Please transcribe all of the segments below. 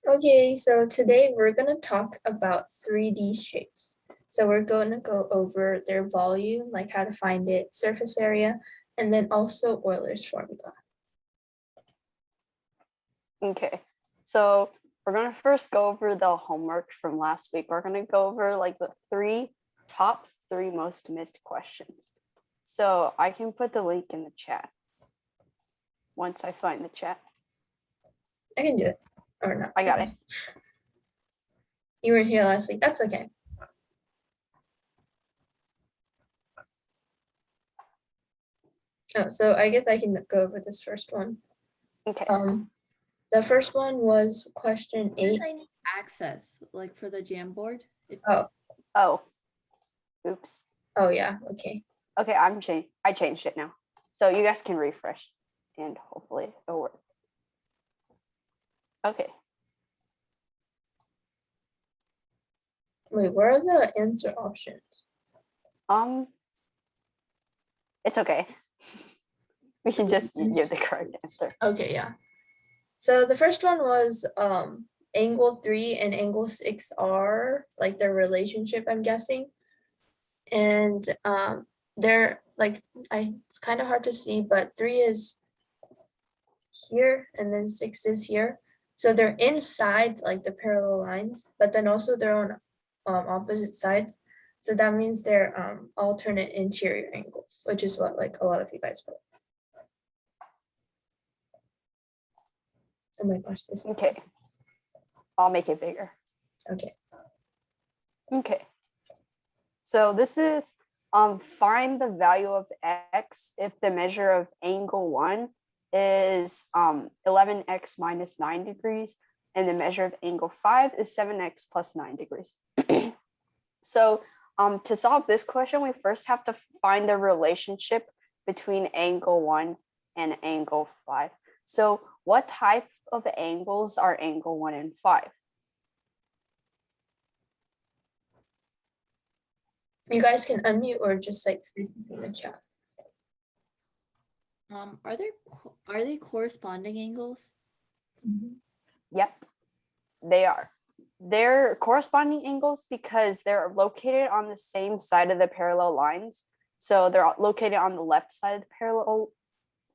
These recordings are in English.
Okay, so today we're going to talk about 3D shapes. So we're going to go over their volume, like how to find it, surface area, and then also Euler's formula. Okay, so we're going to first go over the homework from last week. We're going to go over like the top three most missed questions. So I can put the link in the chat once I find the chat. I can do it, or not. I got it. You weren't here last week, that's okay. Oh, so I guess I can go over this first one. Okay. The first one was question 8. I need access, like for the Jamboard. Oh, oops. Oh yeah, okay. Okay, I changed it now. So you guys can refresh and hopefully it'll work. Okay. Wait, where are the answer options? It's okay. We can just give the correct answer. Okay, yeah. So the first one was angle 3 and angle 6 are like their relationship, I'm guessing. And they're like, it's kind of hard to see, but 3 is here and then 6 is here. So they're inside like the parallel lines, but then also they're on opposite sides. So that means they're alternate interior angles, which is what like a lot of you guys put. Oh my gosh, this is okay. I'll make it bigger. okay. Okay. So this is find the value of x if the measure of angle 1 is 11x minus 9 degrees and the measure of angle 5 is 7x plus 9 degrees. So to solve this question, we first have to find the relationship between angle 1 and angle 5. So what type of angles are angle 1 and 5? You guys can unmute or just like say something in the chat. Are they corresponding angles? Yep, they are. They're corresponding angles because they're located on the same side of the parallel lines. So they're located on the left side of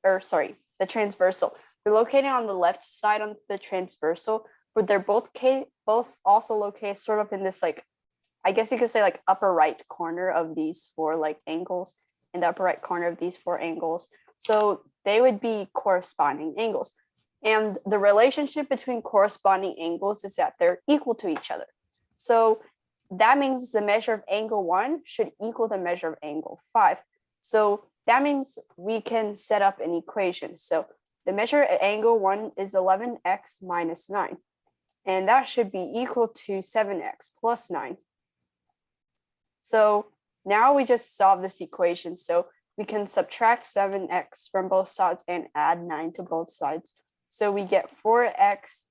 the the transversal. They're located on the left side on the transversal, but they're both also located sort of in this like, I guess you could say like upper right corner of these four like angles, in the upper right corner of these four angles. So they would be corresponding angles. And the relationship between corresponding angles is that they're equal to each other. So that means the measure of angle 1 should equal the measure of angle 5. So that means we can set up an equation. So the measure at angle 1 is 11x minus 9. And that should be equal to 7x plus 9. So now we just solve this equation. So we can subtract 7x from both sides and add 9 to both sides. So we get 4x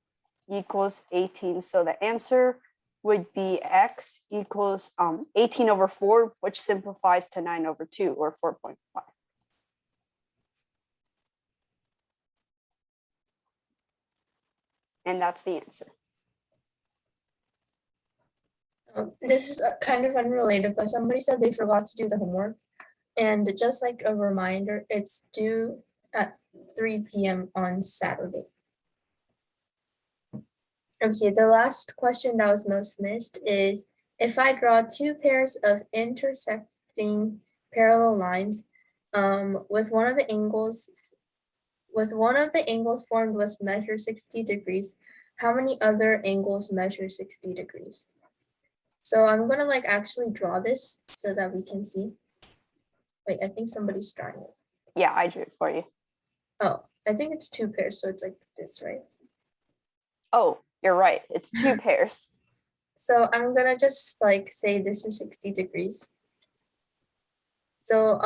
equals 18. So the answer would be x equals 18 over 4, which simplifies to 9 over 2, or 4.5. And that's the answer. This is kind of unrelated, but somebody said they forgot to do the homework. And just like a reminder, it's due at 3 p.m. on Saturday. Okay, the last question that was most missed is, if I draw two pairs of intersecting parallel lines with one of the angles formed with measure 60 degrees, how many other angles measure 60 degrees? So I'm gonna like actually draw this so that we can see. Wait, I think somebody's drawing it. Yeah, I drew it for you. Oh, I think it's two pairs, so it's like this, right? Oh, you're right. It's two pairs. So I'm gonna just like say this is 60 degrees. So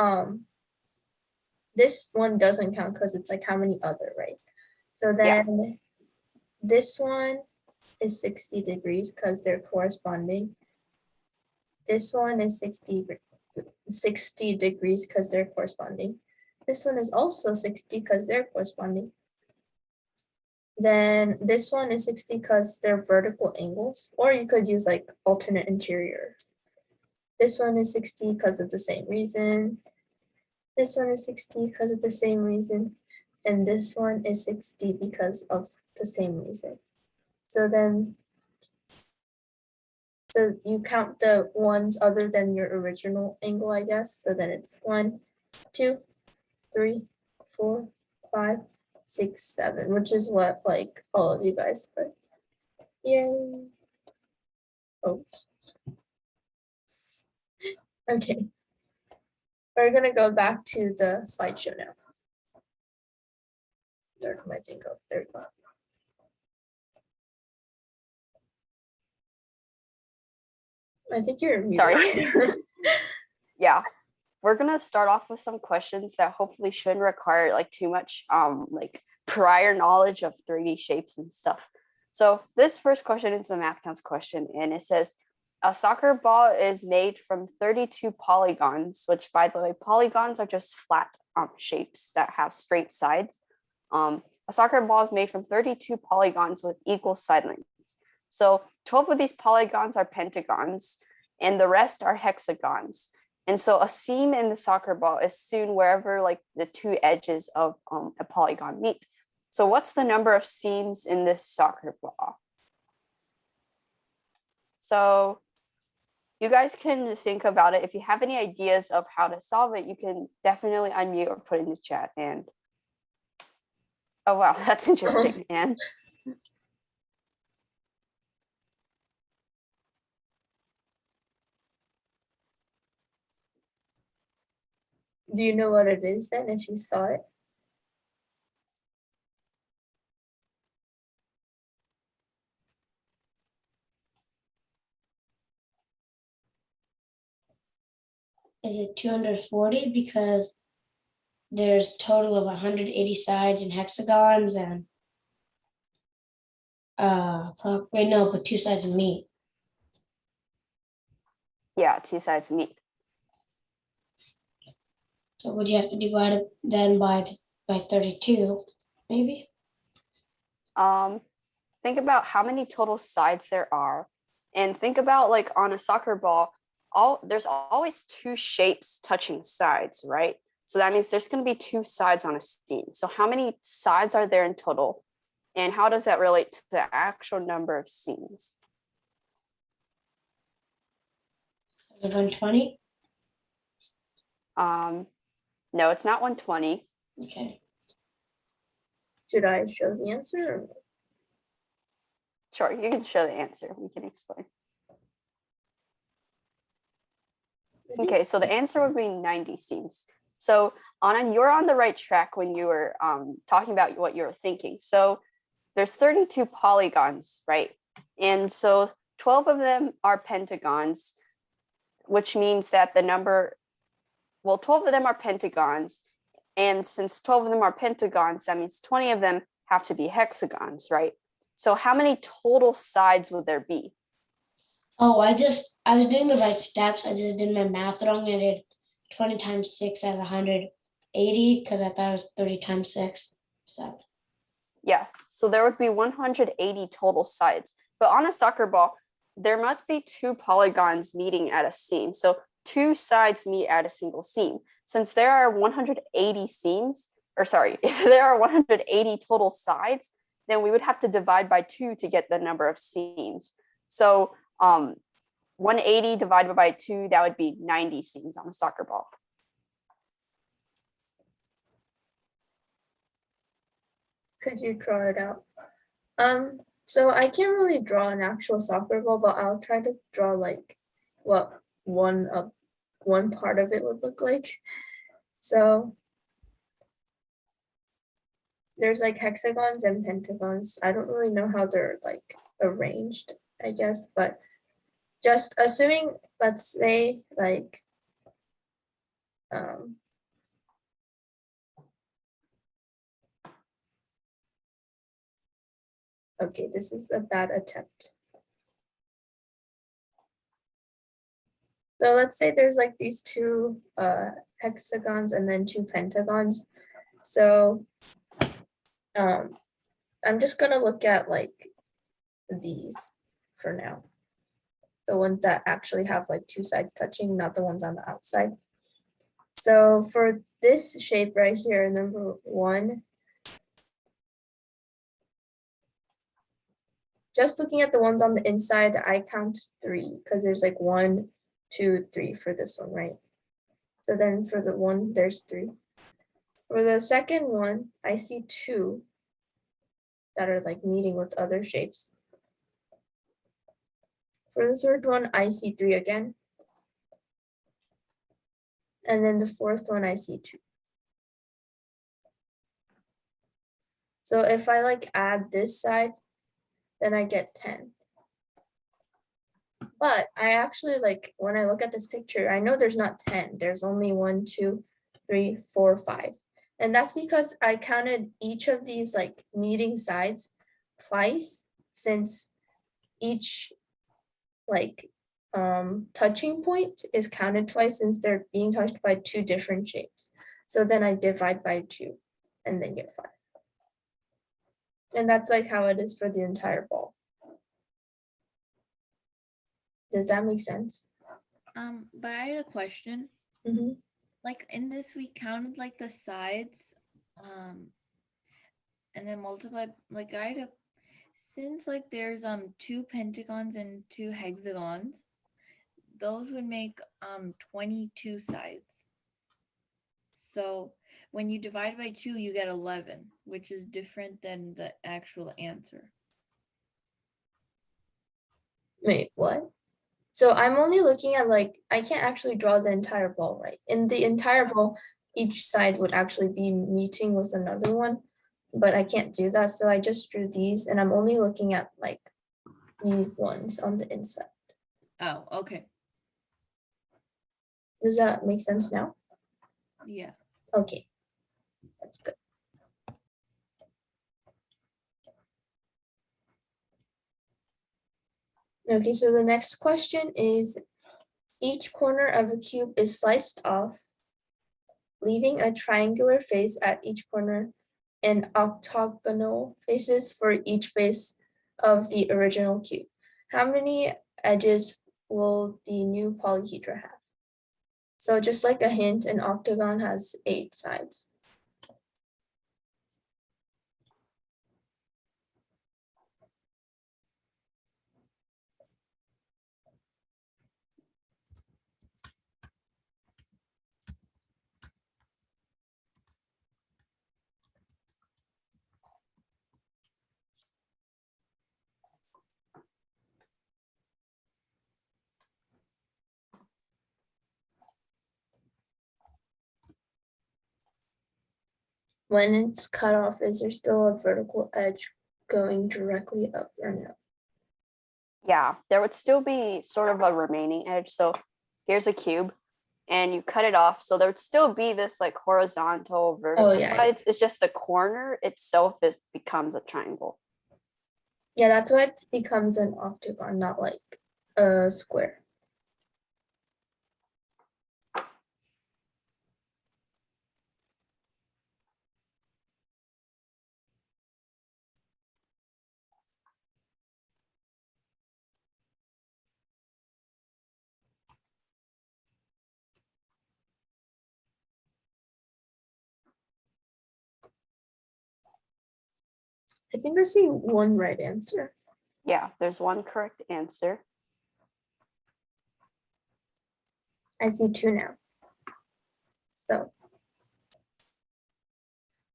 this one doesn't count because it's like how many other, right? So then this one is 60 degrees because they're corresponding. This one is 60 degrees because they're corresponding. This one is also 60 because they're corresponding. Then this one is 60 because they're vertical angles, or you could use like alternate interior. This one is 60 because of the same reason. This one is 60 because of the same reason. And this one is 60 because of the same reason. So you count the ones other than your original angle, I guess. So then it's 1, 2, 3, 4, 5, 6, 7, which is what like all of you guys put. Yay. Oops. Okay. We're gonna go back to the slideshow now. Where can my thing go? There we go. I think you're muted. Sorry. Yeah, we're gonna start off with some questions that hopefully shouldn't require like too much like prior knowledge of 3D shapes and stuff. So this first question is a math counts question, and it says a soccer ball is made from 32 polygons, which by the way, polygons are just flat shapes that have straight sides. A soccer ball is made from 32 polygons with equal side lengths. So 12 of these polygons are pentagons, and the rest are hexagons. And so a seam in the soccer ball is seen wherever like the two edges of a polygon meet. So what's the number of seams in this soccer ball? So you guys can think about it. If you have any ideas of how to solve it, you can definitely unmute or put in the chat. And oh wow, that's interesting. And Do you know what it is then if you saw it? Is it 240 because there's total of 180 sides and hexagons and wait, no, but two sides meet. yeah, two sides meet. So would you have to divide it then by 32, maybe? Think about how many total sides there are, and think about like on a soccer ball, there's always two shapes touching sides, right? So that means there's going to be two sides on a seam. So how many sides are there in total? And how does that relate to the actual number of seams? Is it 120? No, it's not 120. Okay. Should I show the answer? Or? Sure, you can show the answer. We can explain. Okay, so the answer would be 90 seams. So Anna, you're on the right track when you were talking about what you were thinking. So there's 32 polygons, right? And so 12 of them are pentagons, which means that the number, well, 12 of them are pentagons. And since 12 of them are pentagons, that means 20 of them have to be hexagons, right? So how many total sides would there be? Oh, I was doing the right steps. I just did my math wrong. I did 20 times 6 as 180 because I thought it was 30 times 6. So yeah, so there would be 180 total sides. But on a soccer ball, there must be two polygons meeting at a seam. So two sides meet at a single seam. Since there are 180 seams, or sorry, if there are 180 total sides, then we would have to divide by 2 to get the number of seams. So 180 divided by 2, that would be 90 seams on a soccer ball. Could you draw it out? So I can't really draw an actual soccer ball, but I'll try to draw like what one part of it would look like. So there's like hexagons and pentagons. I don't really know how they're like arranged, I guess, but just assuming, let's say like okay, this is a bad attempt. So let's say there's like these two hexagons and then two pentagons. So I'm just gonna look at like these for now. The ones that actually have like two sides touching, not the ones on the outside. So for this shape right here, number 1, just looking at the ones on the inside, I count 3 because there's like 1, 2, 3 for this one, right? So then for the one, there's 3. For the second one, I see 2 that are like meeting with other shapes. For the third one, I see 3 again. And then the fourth one, I see 2. So if I like add this side, then I get 10. But I actually like, when I look at this picture, I know there's not 10. There's only 1, 2, 3, 4, 5. And that's because I counted each of these like meeting sides twice, since each like touching point is counted twice since they're being touched by 2 different shapes. So then I divide by 2 and then get 5. And that's like how it is for the entire ball. Does that make sense? But I had a question. Mm-hmm. Like in this, we counted like the sides, and then multiplied. Like I had a, since like there's 2 pentagons and 2 hexagons, those would make 22 sides. So when you divide by 2, you get 11, which is different than the actual answer. Wait, what? So I'm only looking at like, I can't actually draw the entire ball, right? In the entire ball, each side would actually be meeting with another one, but I can't do that. So I just drew these and I'm only looking at like these ones on the inside. Oh, okay. Does that make sense now? Yeah. Okay, that's good. Okay, so the next question is, each corner of a cube is sliced off, leaving a triangular face at each corner and octagonal faces for each face of the original cube. How many edges will the new polyhedra have? So just like a hint, an octagon has 8 sides. When it's cut off, is there still a vertical edge going directly up or no? Yeah, there would still be sort of a remaining edge. So here's a cube and you cut it off. So there would still be this like horizontal vertical yeah, yeah. sides. It's just the corner itself becomes a triangle. Yeah, that's why it becomes an octagon, not like a square. I think I see one right answer. Yeah, there's one correct answer. I see 2 now. So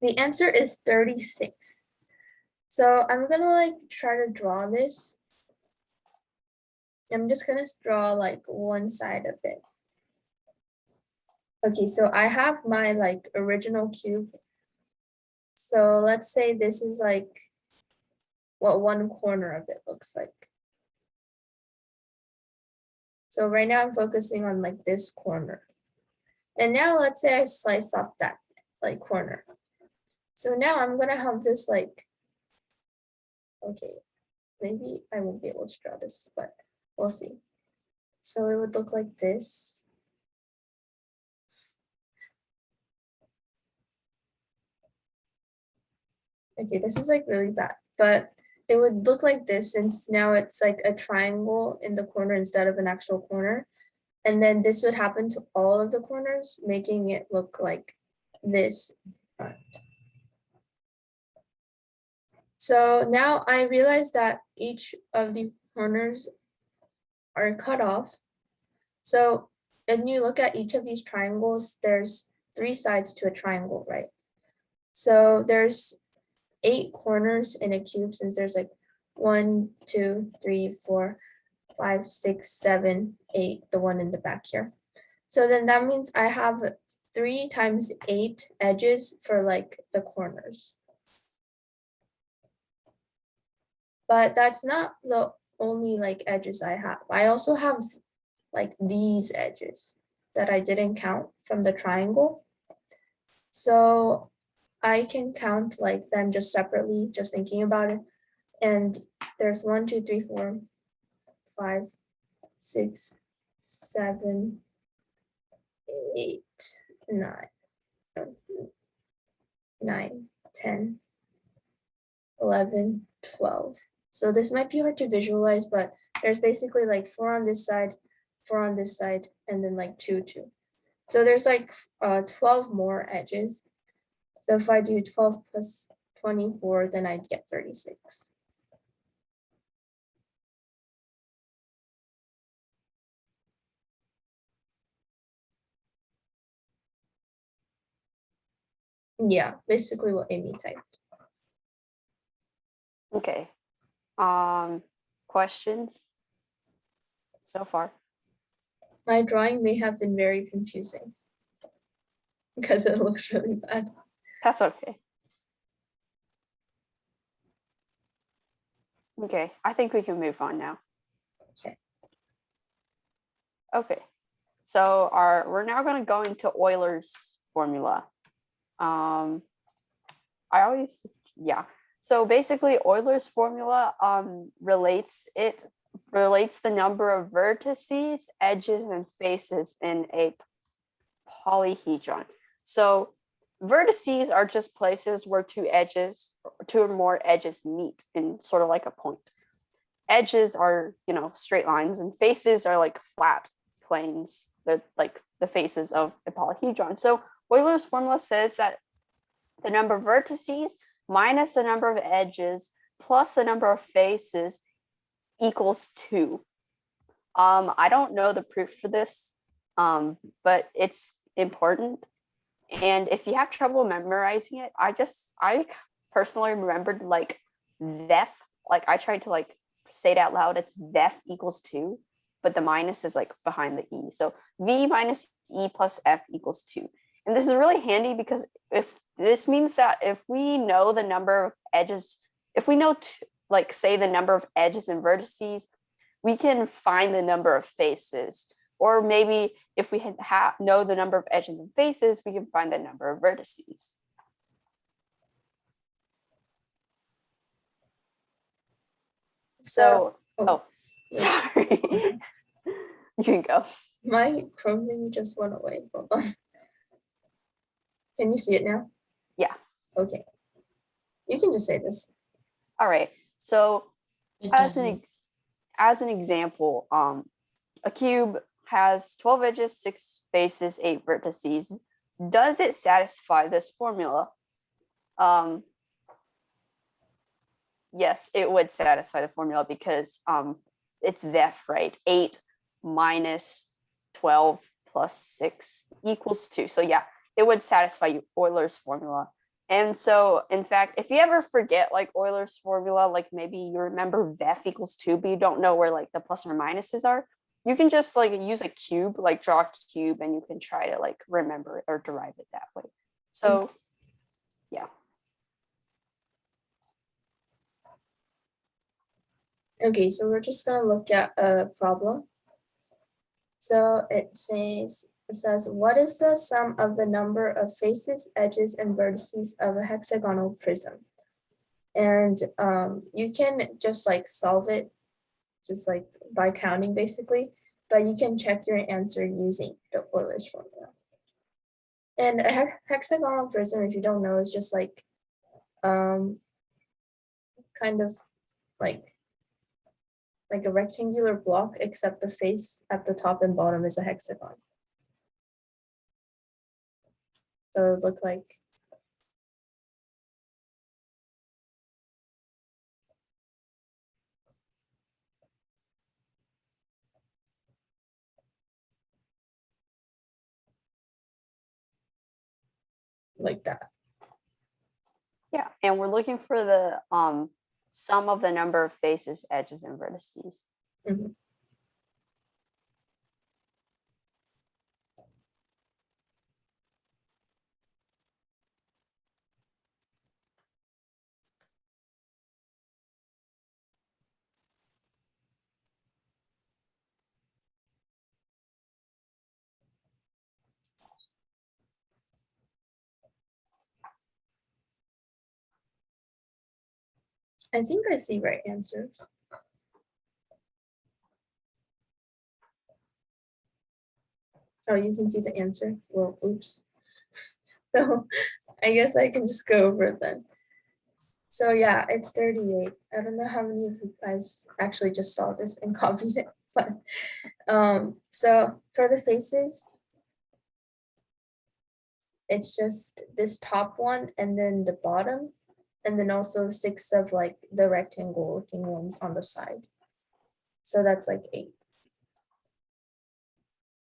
the answer is 36. So I'm gonna like try to draw this. I'm just gonna draw like one side of it. Okay, so I have my like original cube. So let's say this is like what one corner of it looks like. So right now I'm focusing on like this corner. And now let's say I slice off that like corner. So now I'm gonna have this like, okay, maybe I won't be able to draw this, but we'll see. So it would look like this. Okay, this is like really bad, but it would look like this since now it's like a triangle in the corner instead of an actual corner. And then this would happen to all of the corners, making it look like this. So now I realize that each of the corners are cut off. So when you look at each of these triangles, there's 3 sides to a triangle, right? So there's 8 corners in a cube since there's like 1, 2, 3, 4, 5, 6, 7, 8, the one in the back here. So then that means I have 3 times 8 edges for like the corners. But that's not the only like edges I have. I also have like these edges that I didn't count from the triangle. So I can count like them just separately, just thinking about it. And there's 1, 2, 3, 4, 5, 6, 7, 8, 9, 10, 11, 12. So this might be hard to visualize, but there's basically like 4 on this side, 4 on this side, and then like 2, 2. So there's like 12 more edges. So if I do 12 plus 24, then I'd get 36. Yeah, basically what Amy typed. Okay. Questions so far? My drawing may have been very confusing because it looks really bad. That's okay. Okay, I think we can move on now. Okay. Okay, so we're now going to go into Euler's formula. So basically Euler's formula relates the number of vertices, edges, and faces in a polyhedron. So vertices are just places where 2 or more edges meet in sort of like a point. Edges are, straight lines, and faces are like flat planes. They're like the faces of a polyhedron. So Euler's formula says that the number of vertices minus the number of edges plus the number of faces equals 2. I don't know the proof for this, but it's important. And if you have trouble memorizing it, I personally remembered like VEF. Like I tried to like say it out loud. It's VEF equals 2, but the minus is like behind the E. So V minus E plus F equals 2. And this is really handy because this means that if we know the number of edges, if we know like say the number of edges and vertices, we can find the number of faces. Or maybe if we know the number of edges and faces, we can find the number of vertices. So sorry. You can go. My Chrome thing just went away. Hold on. Can you see it now? Yeah. Okay. You can just say this. All right. So It as doesn't. an example, a cube has 12 edges, 6 faces, 8 vertices. Does it satisfy this formula? Yes, it would satisfy the formula because it's VEF, right? 8 minus 12 plus 6 equals 2. So yeah, it would satisfy Euler's formula. And so, in fact, if you ever forget like Euler's formula, like maybe you remember VEF equals 2, but you don't know where like the plus or minuses are, you can just like use a cube, like draw a cube, and you can try to like remember it or derive it that way. So, yeah. Okay, so we're just gonna look at a problem. So it says, what is the sum of the number of faces, edges, and vertices of a hexagonal prism? And you can just like solve it, just like by counting basically, but you can check your answer using the Euler's formula. And a hexagonal prism, if you don't know, is just like kind of like a rectangular block, except the face at the top and bottom is a hexagon. So it would look like that. Yeah, and we're looking for the sum of the number of faces, edges, and vertices. Mhm. I think I see right answers. Oh, you can see the answer. Well, oops. So I guess I can just go over it then. So yeah, it's 38. I don't know how many of you guys actually just saw this and copied it, but so for the faces, it's just this top one and then the bottom, and then also 6 of like the rectangle looking ones on the side. So that's like 8.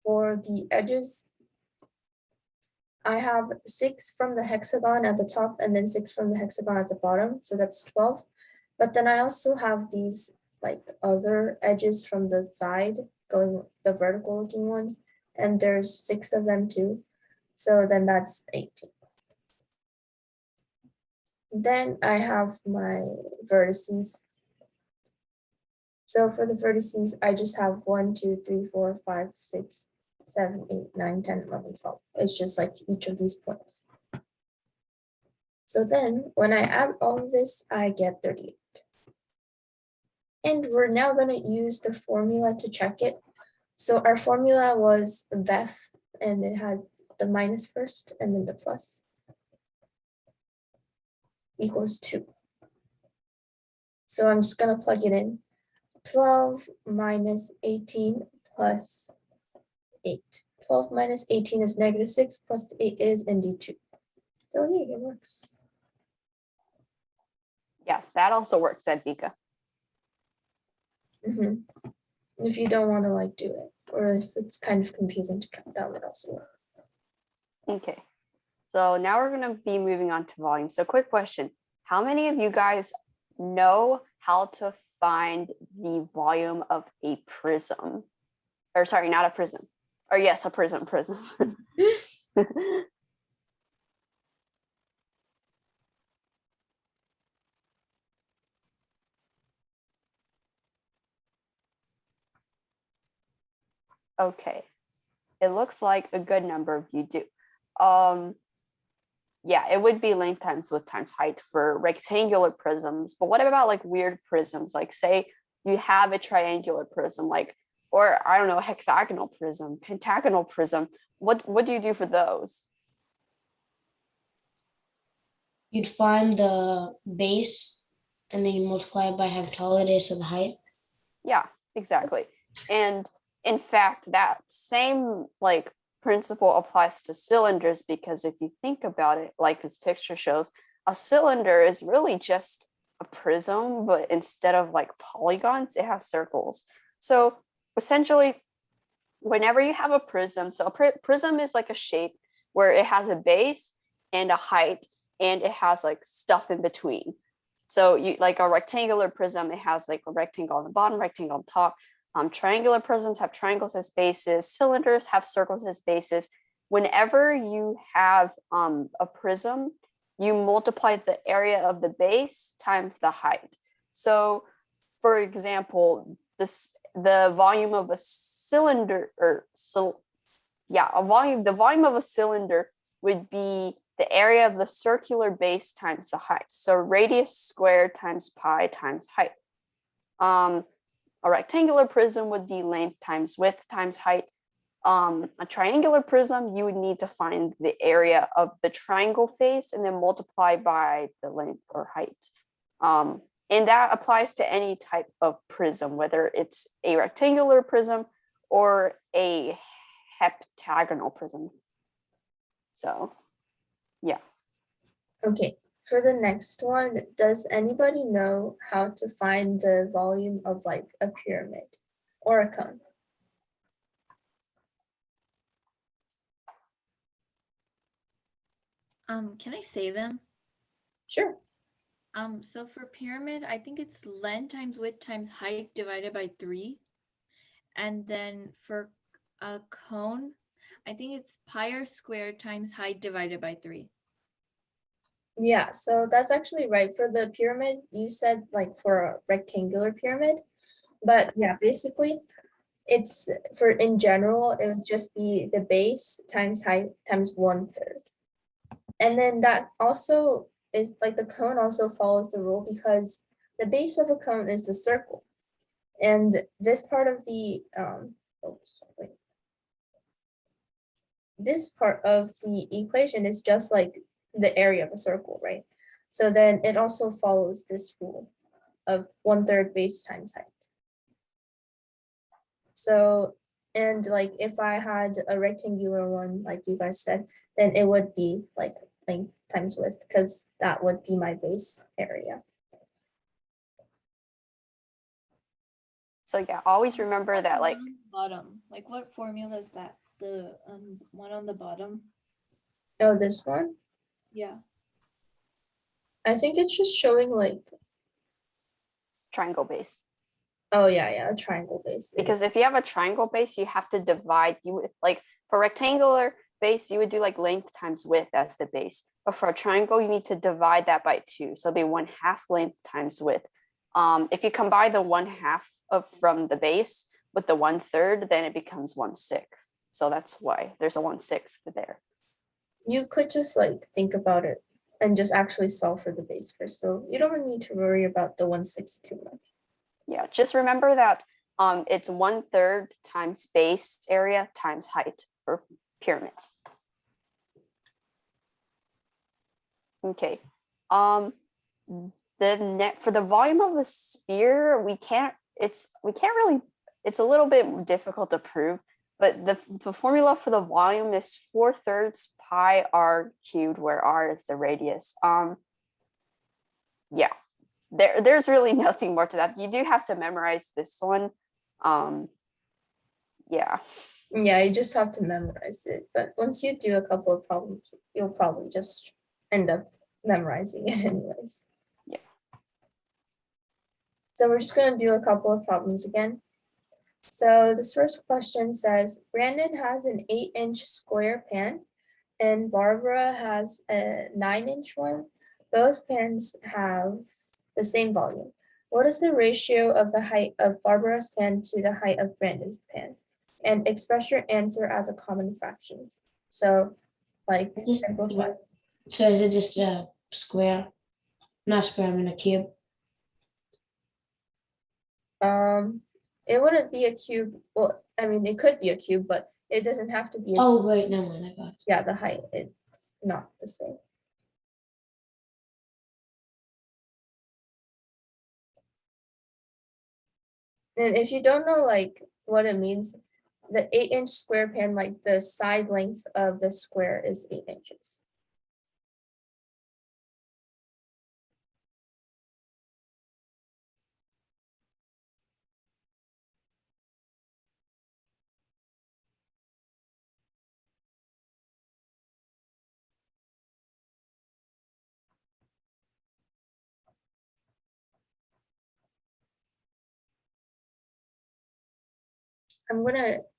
For the edges, I have 6 from the hexagon at the top and then 6 from the hexagon at the bottom. So that's 12. But then I also have these like other edges from the side going, the vertical looking ones. And there's 6 of them too. So then that's 18. Then I have my vertices. So for the vertices, I just have 1, 2, 3, 4, 5, 6, 7, 8, 9, 10, 11, 12. It's just like each of these points. So then when I add all of this, I get 38. And we're now going to use the formula to check it. So our formula was VEF, and it had the minus first and then the plus, equals 2. So I'm just going to plug it in. 12 minus 18 plus 8. 12 minus 18 is -6 plus 8 is indeed 2. So yeah, it works. Yeah, that also works at Vika. If you don't want to like do it, or if it's kind of confusing to count, that would also work. Okay, so now we're going to be moving on to volume. So quick question, how many of you guys know how to find the volume of a prism? Or sorry, not a prism. Or yes, a prism. Okay, it looks like a good number of you do. Yeah, it would be length times width times height for rectangular prisms. But what about like weird prisms? Like say you have a triangular prism, like, or I don't know, hexagonal prism, pentagonal prism. What do you do for those? You'd find the base and then you multiply it by how tall it is, so the height. Yeah, exactly. And in fact, that same like principle applies to cylinders, because if you think about it, like this picture shows, a cylinder is really just a prism, but instead of like polygons, it has circles. So essentially, whenever you have a prism, so a prism is like a shape where it has a base and a height, and it has like stuff in between. So you like a rectangular prism, it has like a rectangle on the bottom, rectangle on top. Triangular prisms have triangles as bases. Cylinders have circles as bases. Whenever you have a prism, you multiply the area of the base times the height. So, for example, the volume of a cylinder, the volume of a cylinder would be the area of the circular base times the height. So radius squared times pi times height. A rectangular prism would be length times width times height. A triangular prism, you would need to find the area of the triangle face and then multiply by the length or height. And that applies to any type of prism, whether it's a rectangular prism or a heptagonal prism. So, yeah. Okay, for the next one, does anybody know how to find the volume of like a pyramid or a cone? Can I say them? Sure. So for pyramid, I think it's length times width times height divided by 3. And then for a cone, I think it's pi r squared times height divided by 3. Yeah, so that's actually right. For the pyramid, you said like for a rectangular pyramid, but yeah, basically it's for in general, it would just be the base times height times 1/3. And then that also is like the cone also follows the rule because the base of a cone is the circle. And this part of the this part of the equation is just like the area of a circle, right? So then it also follows this rule of 1/3 base times height. So, and like if I had a rectangular one, like you guys said, then it would be like length times width because that would be my base area. So yeah, always remember that like Bottom, like what formula is that? The one on the bottom? Oh, this one? Yeah. I think it's just showing like, triangle base. oh yeah, a triangle base. Because if you have a triangle base, you have to divide, you would like for rectangular base, you would do like length times width as the base. But for a triangle, you need to divide that by 2. So it'll be 1/2 length times width. If you combine the 1/2 of from the base with the 1/3, then it becomes 1/6. So that's why there's a 1/6 there. You could just like think about it and just actually solve for the base first. So you don't really need to worry about the 1/6 too much. Yeah, just remember that it's 1/3 times base area times height for pyramids. Okay. The net for the volume of a sphere, we can't really, it's a little bit difficult to prove, but the formula for the volume is 4/3 pi r cubed, where r is the radius. Yeah, there's really nothing more to that. You do have to memorize this one. Yeah. Yeah, you just have to memorize it. But once you do a couple of problems, you'll probably just end up memorizing it anyways. Yeah. So we're just gonna do a couple of problems again. So this first question says, Brandon has an 8-inch square pan and Barbara has a 9-inch one. Both pans have the same volume. What is the ratio of the height of Barbara's pan to the height of Brandon's pan? And express your answer as a common fraction. So like It's just, simplify. so is it just a square? Not square, I mean a cube. It wouldn't be a cube. Well, I mean, it could be a cube, but it doesn't have to be a Oh, cube. wait, no, I got it. Yeah, the height, it's not the same. And if you don't know like what it means, the 8-inch square pan, like the side length of the square is 8 inches.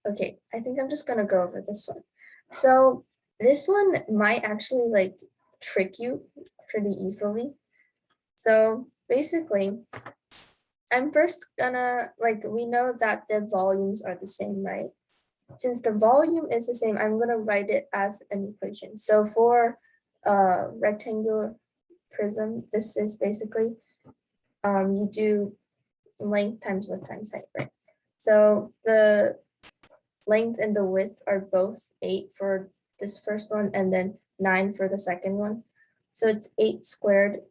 Okay, I think I'm just gonna go over this one. So this one might actually like trick you pretty easily. So basically, I'm first gonna, like, we know that the volumes are the same, right? Since the volume is the same, I'm gonna write it as an equation. So for a rectangular prism, this is basically, you do length times width times height, right? So the length and the width are both 8 for this first one and then 9 for the second one. So it's 8 squared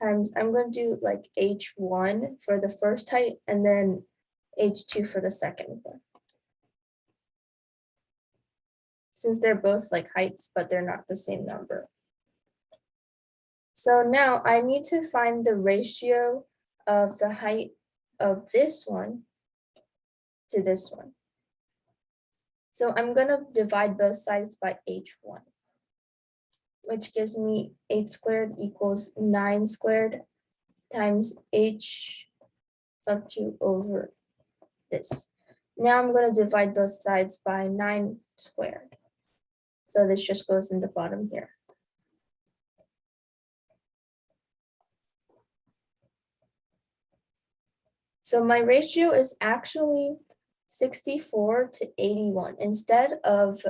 times, I'm going to do like h1 for the first height and then h2 for the second one. Since they're both like heights, but they're not the same number. So now I need to find the ratio of the height of this one to this one. So I'm going to divide both sides by h1, which gives me 8 squared equals 9 squared times h sub 2 over this. Now I'm going to divide both sides by 9 squared. So this just goes in the bottom here. So my ratio is actually 64 to 81 instead of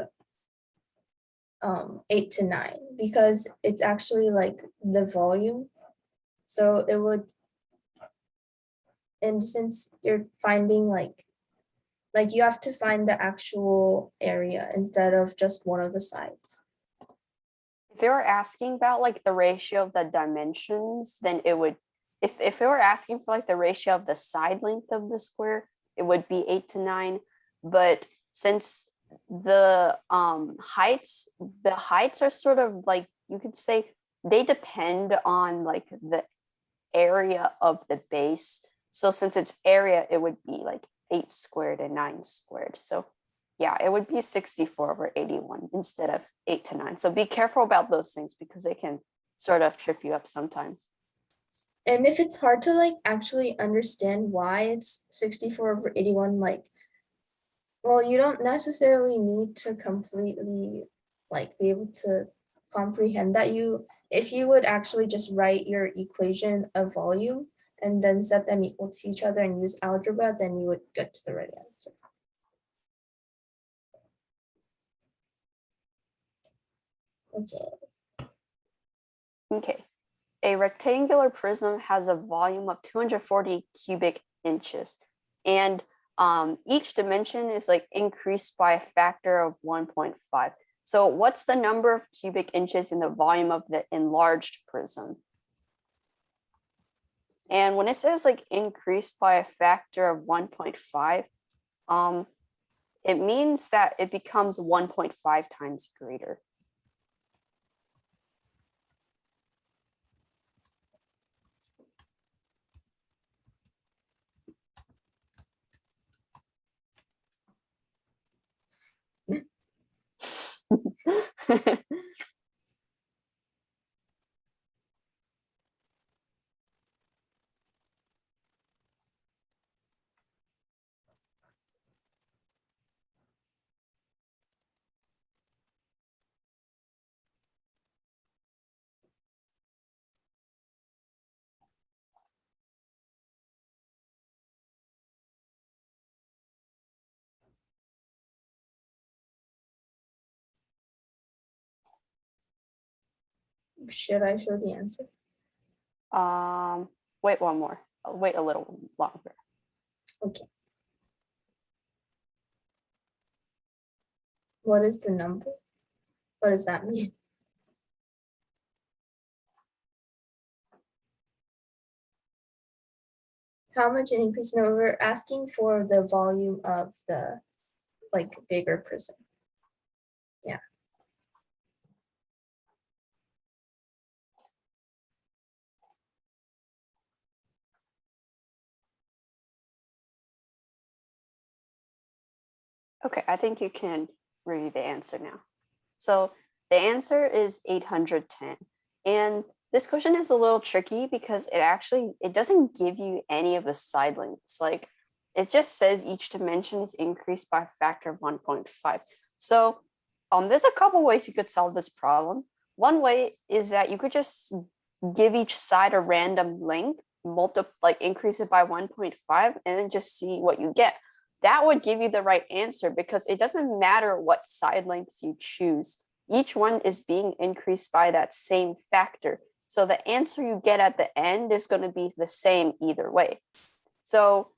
8 to 9, because it's actually like the volume. So it would, and since you're finding like you have to find the actual area instead of just one of the sides. If they were asking about like the ratio of the dimensions, then it would, if they were asking for like the ratio of the side length of the square, it would be 8 to 9. But since the heights are sort of like, you could say they depend on like the area of the base. So since it's area, it would be like 8 squared and 9 squared. So yeah, it would be 64 over 81 instead of 8 to 9. So be careful about those things because they can sort of trip you up sometimes. And if it's hard to like actually understand why it's 64 over 81, like, well, you don't necessarily need to completely like be able to comprehend that. If you would actually just write your equation of volume and then set them equal to each other and use algebra, then you would get to the right answer. Okay. Okay. A rectangular prism has a volume of 240 cubic inches, and each dimension is like increased by a factor of 1.5. So what's the number of cubic inches in the volume of the enlarged prism? And when it says like increased by a factor of 1.5, it means that it becomes 1.5 times greater. Should I show the answer? Wait one more. I'll wait a little longer. Okay. What is the number? What does that mean? How much an increase? No, we're asking for the volume of the like bigger prism. Yeah. Okay, I think you can review the answer now. So the answer is 810. And this question is a little tricky because it doesn't give you any of the side lengths. Like it just says each dimension is increased by a factor of 1.5. So there's a couple ways you could solve this problem. One way is that you could just give each side a random length, increase it by 1.5, and then just see what you get. That would give you the right answer because it doesn't matter what side lengths you choose. Each one is being increased by that same factor. So the answer you get at the end is going to be the same either way. So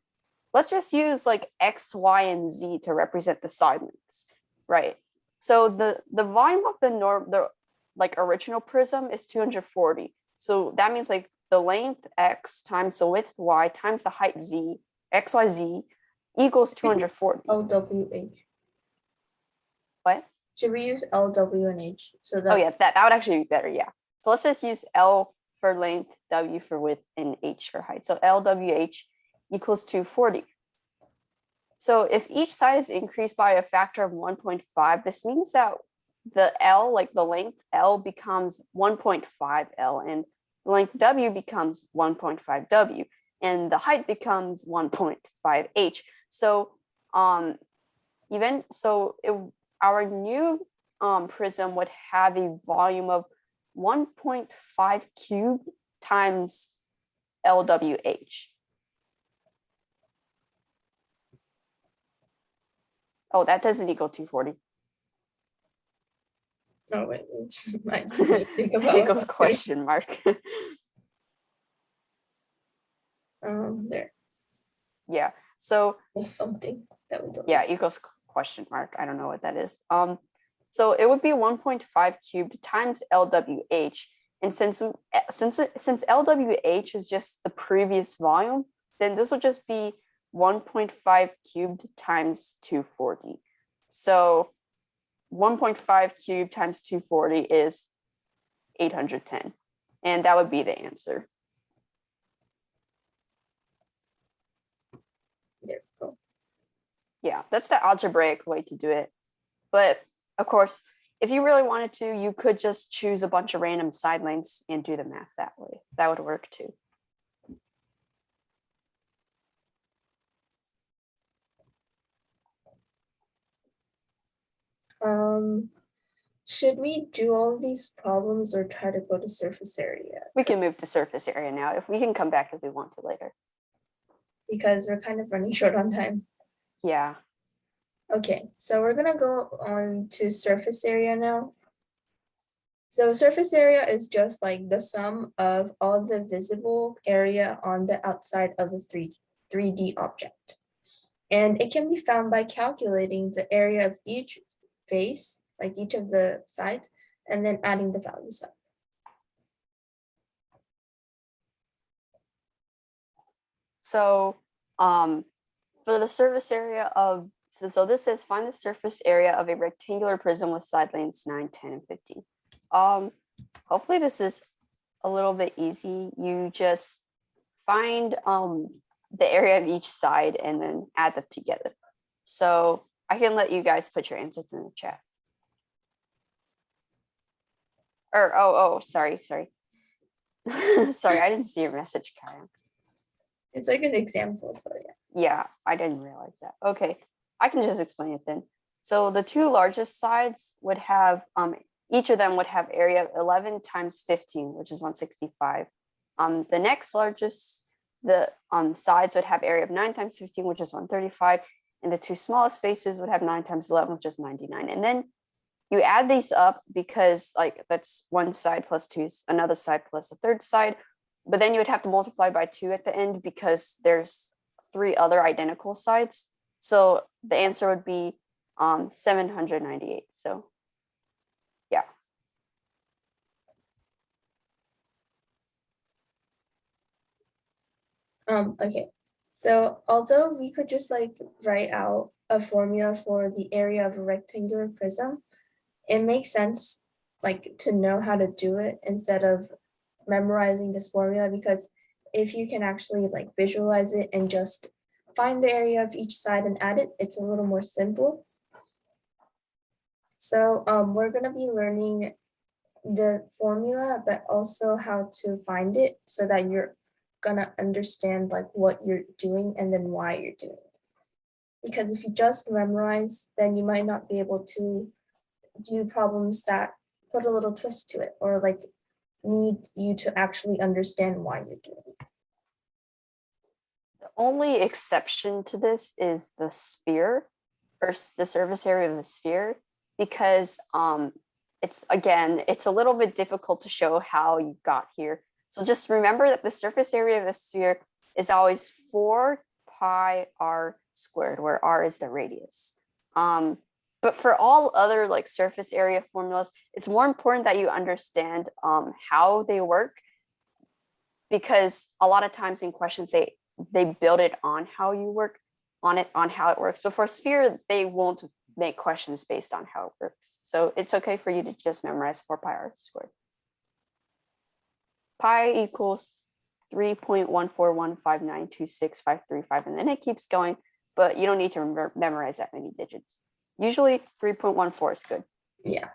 let's just use like X, Y, and Z to represent the side lengths, right? So the volume of the original prism is 240. So that means like the length x times the width y times the height z, x, y, z equals 240. LWH. What? Should we use LW and H? So that Oh yeah, that would actually be better, yeah. So let's just use L for length, W for width, and H for height. So LWH equals 240. So if each side is increased by a factor of 1.5, this means that the L, like the length L, becomes 1.5 L, and the length W becomes 1.5 W, and the height becomes 1.5 H. So our new prism would have a volume of 1.5 cubed times LWH. Oh, that doesn't equal 240. oh wait, might think It about equals question mark. there Yeah. So was something that we don't yeah, equals question mark. I don't know what that is. So it would be 1.5 cubed times LWH. And since LWH is just the previous volume, then this will just be 1.5 cubed times 240. So 1.5 cubed times 240 is 810. And that would be the answer. there we go. Yeah, that's the algebraic way to do it. But of course, if you really wanted to, you could just choose a bunch of random side lengths and do the math that way. That would work too. Should we do all these problems or try to go to surface area? We can move to surface area now. If we can come back if we want to later. Because we're kind of running short on time. Yeah. Okay, so we're gonna go on to surface area now. So surface area is just like the sum of all the visible area on the outside of the 3D object. And it can be found by calculating the area of each face, like each of the sides, and then adding the values up. So for the surface area of, so this says find the surface area of a rectangular prism with side lengths 9, 10, and 15. Hopefully this is a little bit easy. You just find the area of each side and then add them together. So I can let you guys put your answers in the chat. Or sorry. Sorry, I didn't see your message, Karen. It's like an example, so yeah. Yeah, I didn't realize that. Okay, I can just explain it then. So the two largest sides would have, each of them would have area of 11 times 15, which is 165. The next largest, the sides would have area of 9 times 15, which is 135. And the two smallest faces would have 9 times 11, which is 99. And then you add these up because like that's one side plus two, another side plus a third side. But then you would have to multiply by 2 at the end because there's 3 other identical sides. So the answer would be 798. So yeah. Okay, so although we could just like write out a formula for the area of a rectangular prism, it makes sense like to know how to do it instead of memorizing this formula, because if you can actually like visualize it and just find the area of each side and add it, it's a little more simple. So we're gonna be learning the formula, but also how to find it so that you're gonna understand like what you're doing and then why you're doing it. Because if you just memorize, then you might not be able to do problems that put a little twist to it or like need you to actually understand why you're doing it. The only exception to this is the sphere, or the surface area of the sphere, because it's a little bit difficult to show how you got here. So just remember that the surface area of the sphere is always 4 pi r squared, where r is the radius. But for all other like surface area formulas, it's more important that you understand how they work. because a lot of times in questions they build it on how you work on it, on how it works. But for sphere, they won't make questions based on how it works. So it's okay for you to just memorize 4 pi r squared. Pi equals 3.141592655, and then it keeps going, but you don't need to memorize that many digits. Usually 3.14 is good. Yeah.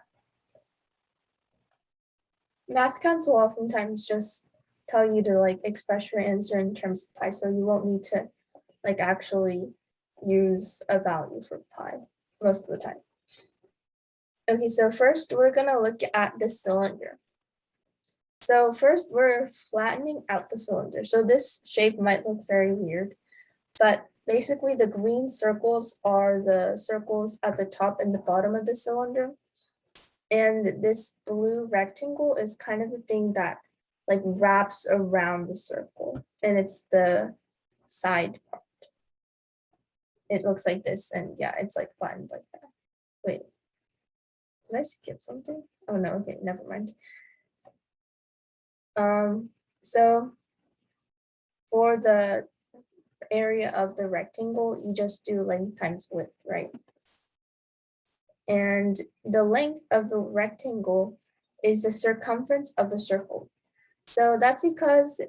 Math cons will oftentimes just tell you to like express your answer in terms of pi, so you won't need to like actually use a value for pi most of the time. Okay, so first we're gonna look at the cylinder. So first we're flattening out the cylinder. So this shape might look very weird, but basically the green circles are the circles at the top and the bottom of the cylinder. And this blue rectangle is kind of the thing that like wraps around the circle, and it's the side part. It looks like this, and yeah, it's like flattened like that. Wait, did I skip something? Oh no, okay, never mind. So for the area of the rectangle, you just do length times width, right? And the length of the rectangle is the circumference of the circle. So that's because,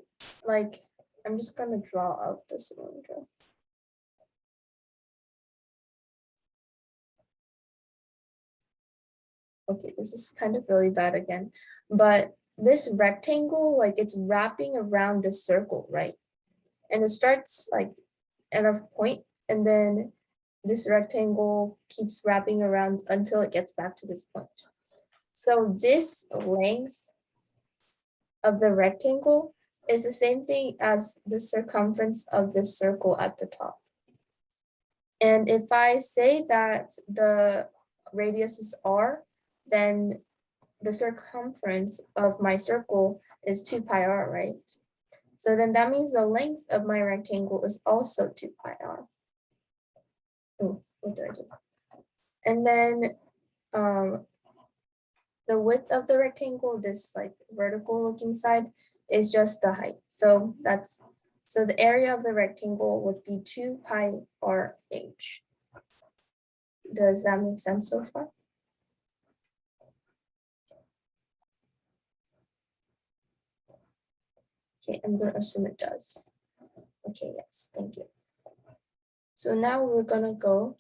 like, I'm just gonna draw out the cylinder. Okay, this is kind of really bad again, but this rectangle, like it's wrapping around the circle, right? And it starts like at a point, and then this rectangle keeps wrapping around until it gets back to this point. So this length of the rectangle is the same thing as the circumference of this circle at the top. And if I say that the radius is r, then the circumference of my circle is 2 pi r, right? So then that means the length of my rectangle is also 2 pi r. Oh, what did I do? And then the width of the rectangle, this like vertical looking side, is just the height. So the area of the rectangle would be 2 pi r h. Does that make sense so far? Okay, I'm going to assume it does. Okay, yes, thank you. So now we're going to go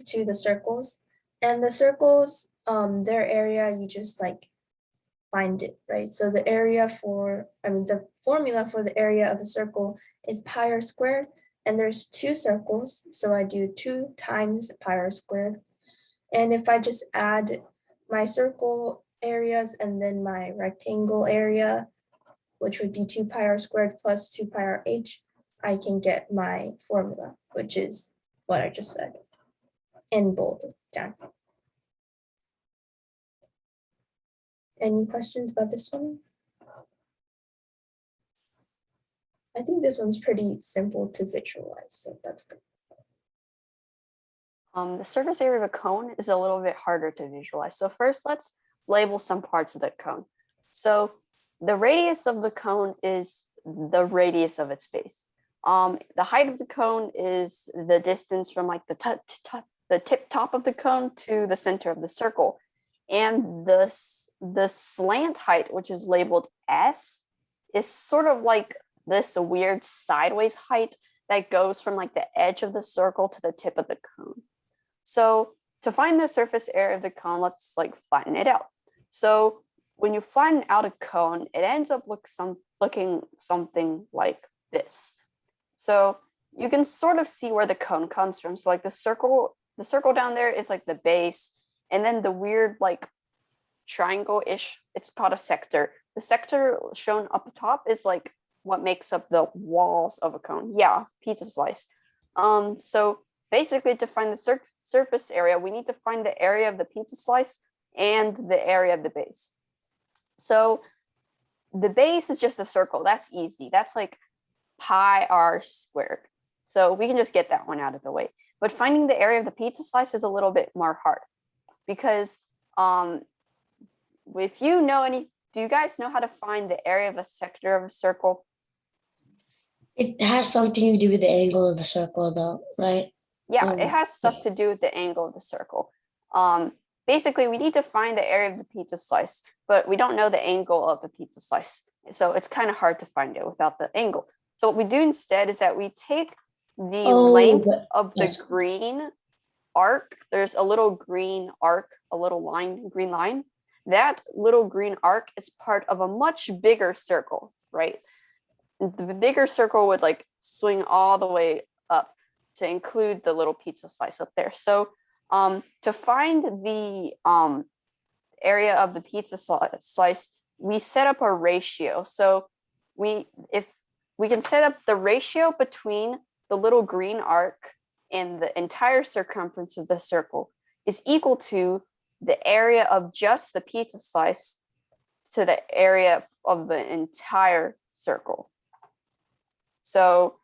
to the circles, and the circles, their area, you just like find it, right? So the area for, the formula for the area of a circle is pi r squared, and there's 2 circles, so I do 2 times pi r squared. And if I just add my circle areas and then my rectangle area, which would be 2 pi r squared plus 2 pi r h, I can get my formula, which is what I just said in bold down. Any questions about this one? I think this one's pretty simple to visualize, so that's good. The surface area of a cone is a little bit harder to visualize. So first, let's label some parts of the cone. So the radius of the cone is the radius of its base. The height of the cone is the distance from like the tip top of the cone to the center of the circle. And the slant height, which is labeled S, is sort of like this weird sideways height that goes from like the edge of the circle to the tip of the cone. So to find the surface area of the cone, let's like flatten it out. So when you flatten out a cone, it ends up looking something like this. So you can sort of see where the cone comes from. So like the circle down there is like the base, and then the weird like triangle-ish, it's called a sector. The sector shown up top is like what makes up the walls of a cone. Yeah, pizza slice. So basically to find the surface area, we need to find the area of the pizza slice and the area of the base. So the base is just a circle. That's easy. That's like pi r squared. So we can just get that one out of the way. But finding the area of the pizza slice is a little bit more hard, because if you know do you guys know how to find the area of a sector of a circle? It has something to do with the angle of the circle though, right? Yeah, it has stuff yeah. to do with the angle of the circle. Basically, we need to find the area of the pizza slice, but we don't know the angle of the pizza slice. So it's kind of hard to find it without the angle. So what we do instead is that we take the length of the yes. green arc. There's a little green arc, a little line, green line. That little green arc is part of a much bigger circle, right? The bigger circle would like swing all the way up to include the little pizza slice up there. So to find the area of the pizza slice, we set up a ratio. So if we can set up the ratio between the little green arc and the entire circumference of the circle is equal to the area of just the pizza slice to the area of the entire circle. So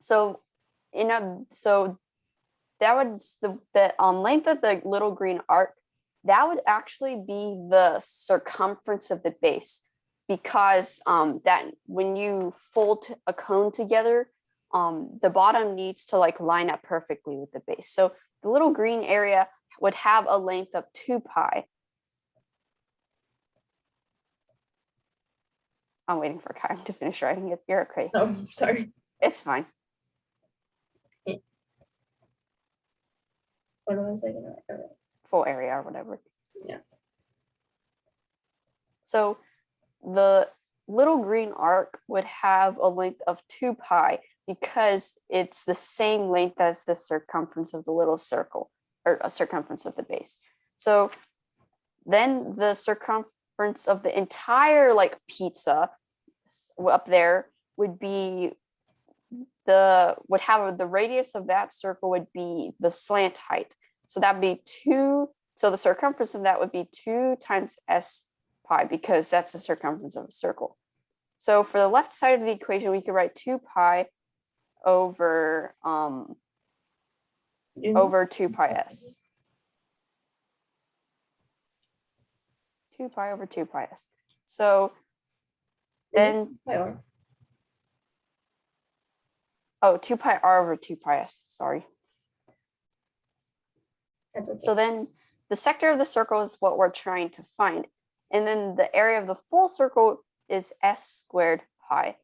so that would the length of the little green arc, that would actually be the circumference of the base, because that when you fold a cone together, the bottom needs to like line up perfectly with the base. So the little green area would have a length of 2 pi. I'm waiting for Kyle to finish writing it. You're okay. Oh, sorry. It's fine. What was I gonna write? Full area or whatever. Yeah. So the little green arc would have a length of 2 pi because it's the same length as the circumference of the little circle, or a circumference of the base. So then the circumference of the entire like pizza up there would be the radius of that circle would be the slant height. So that'd be 2. So the circumference of that would be 2 times s pi, because that's the circumference of a circle. So for the left side of the equation, we could write 2 pi over 2 pi s. 2 pi over 2 pi s. So then, oh, 2 pi r over 2 pi s, sorry. That's okay. So then the sector of the circle is what we're trying to find. And then the area of the full circle is s squared pi.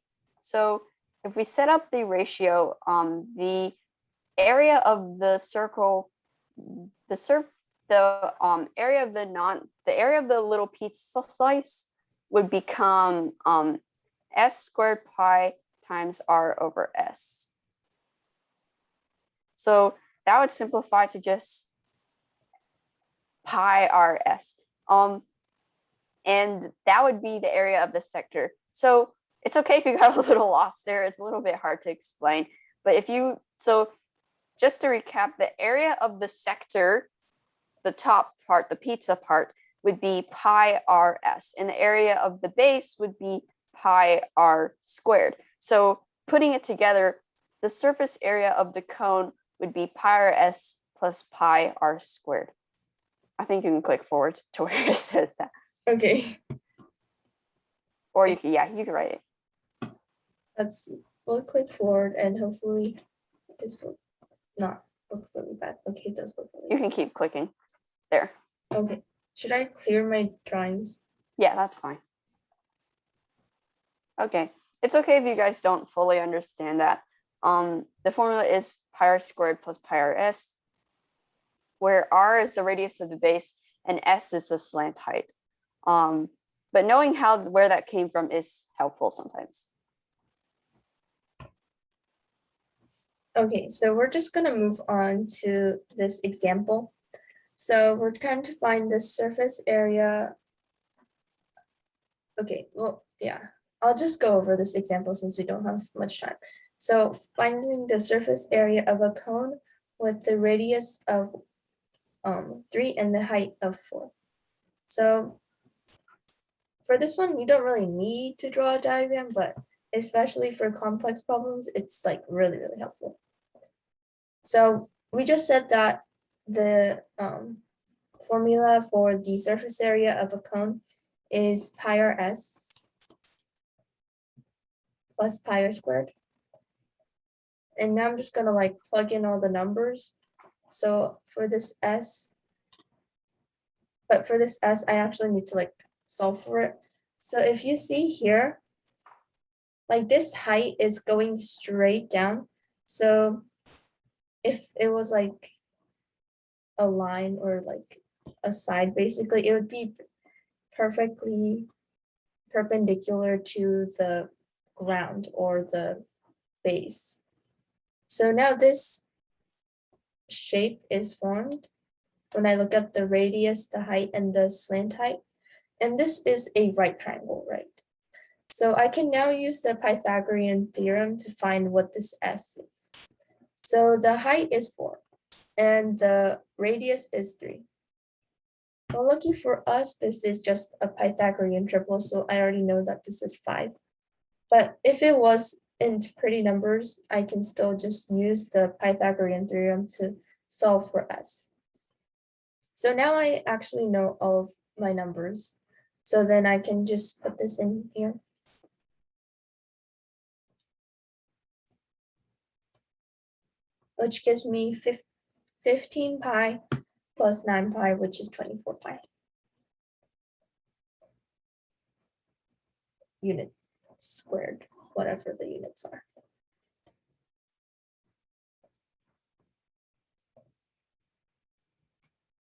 So if we set up the ratio, the area of the circle, the area of the little pizza slice would become s squared pi times r over s. So that would simplify to just pi rs. And that would be the area of the sector. So it's okay if you got a little lost there. It's a little bit hard to explain. But so just to recap, the area of the sector, the top part, the pizza part, would be pi rs. And the area of the base would be pi r squared. So putting it together, the surface area of the cone would be pi rs plus pi r squared. I think you can click forward to where it says that. Okay. Or you can write it. Let's see. We'll click forward and hopefully this will not look really bad. Okay, it does look really You can keep clicking. There. bad. Okay. Should I clear my drawings? Yeah, that's fine. Okay. It's okay if you guys don't fully understand that. The formula is pi r squared plus pi rs, where r is the radius of the base and s is the slant height. But knowing where that came from is helpful sometimes. Okay, so we're just gonna move on to this example. So we're trying to find the surface area. Okay, well, yeah, I'll just go over this example since we don't have much time. So finding the surface area of a cone with the radius of 3 and the height of 4. So for this one, you don't really need to draw a diagram, but especially for complex problems, it's like really, really helpful. So we just said that the formula for the surface area of a cone is pi r s plus pi r squared. And now I'm just gonna like plug in all the numbers. So for this s, but for this s, I actually need to like solve for it. So if you see here, like this height is going straight down. So if it was like a line or like a side, basically, it would be perfectly perpendicular to the ground or the base. So now this shape is formed when I look at the radius, the height, and the slant height. And this is a right triangle, right? So I can now use the Pythagorean theorem to find what this s is. So the height is 4 and the radius is 3. Well, lucky for us, this is just a Pythagorean triple, so I already know that this is 5. But if it was in pretty numbers, I can still just use the Pythagorean theorem to solve for s. So now I actually know all of my numbers. So then I can just put this in here. Which gives me 15 pi plus 9 pi, which is 24 pi. Unit squared, whatever the units are.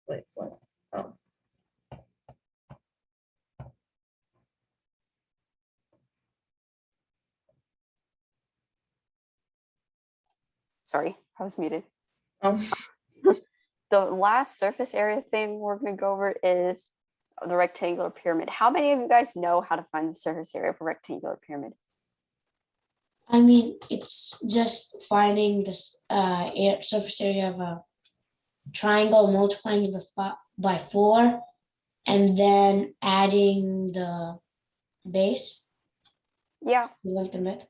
Wait, what? Oh, Sorry, I was muted. oh. The last surface area thing we're going to go over is the rectangular pyramid. How many of you guys know how to find the surface area of a rectangular pyramid? I mean, it's just finding this surface area of a triangle, multiplying it by 4, and then adding the base, Yeah, the length and width.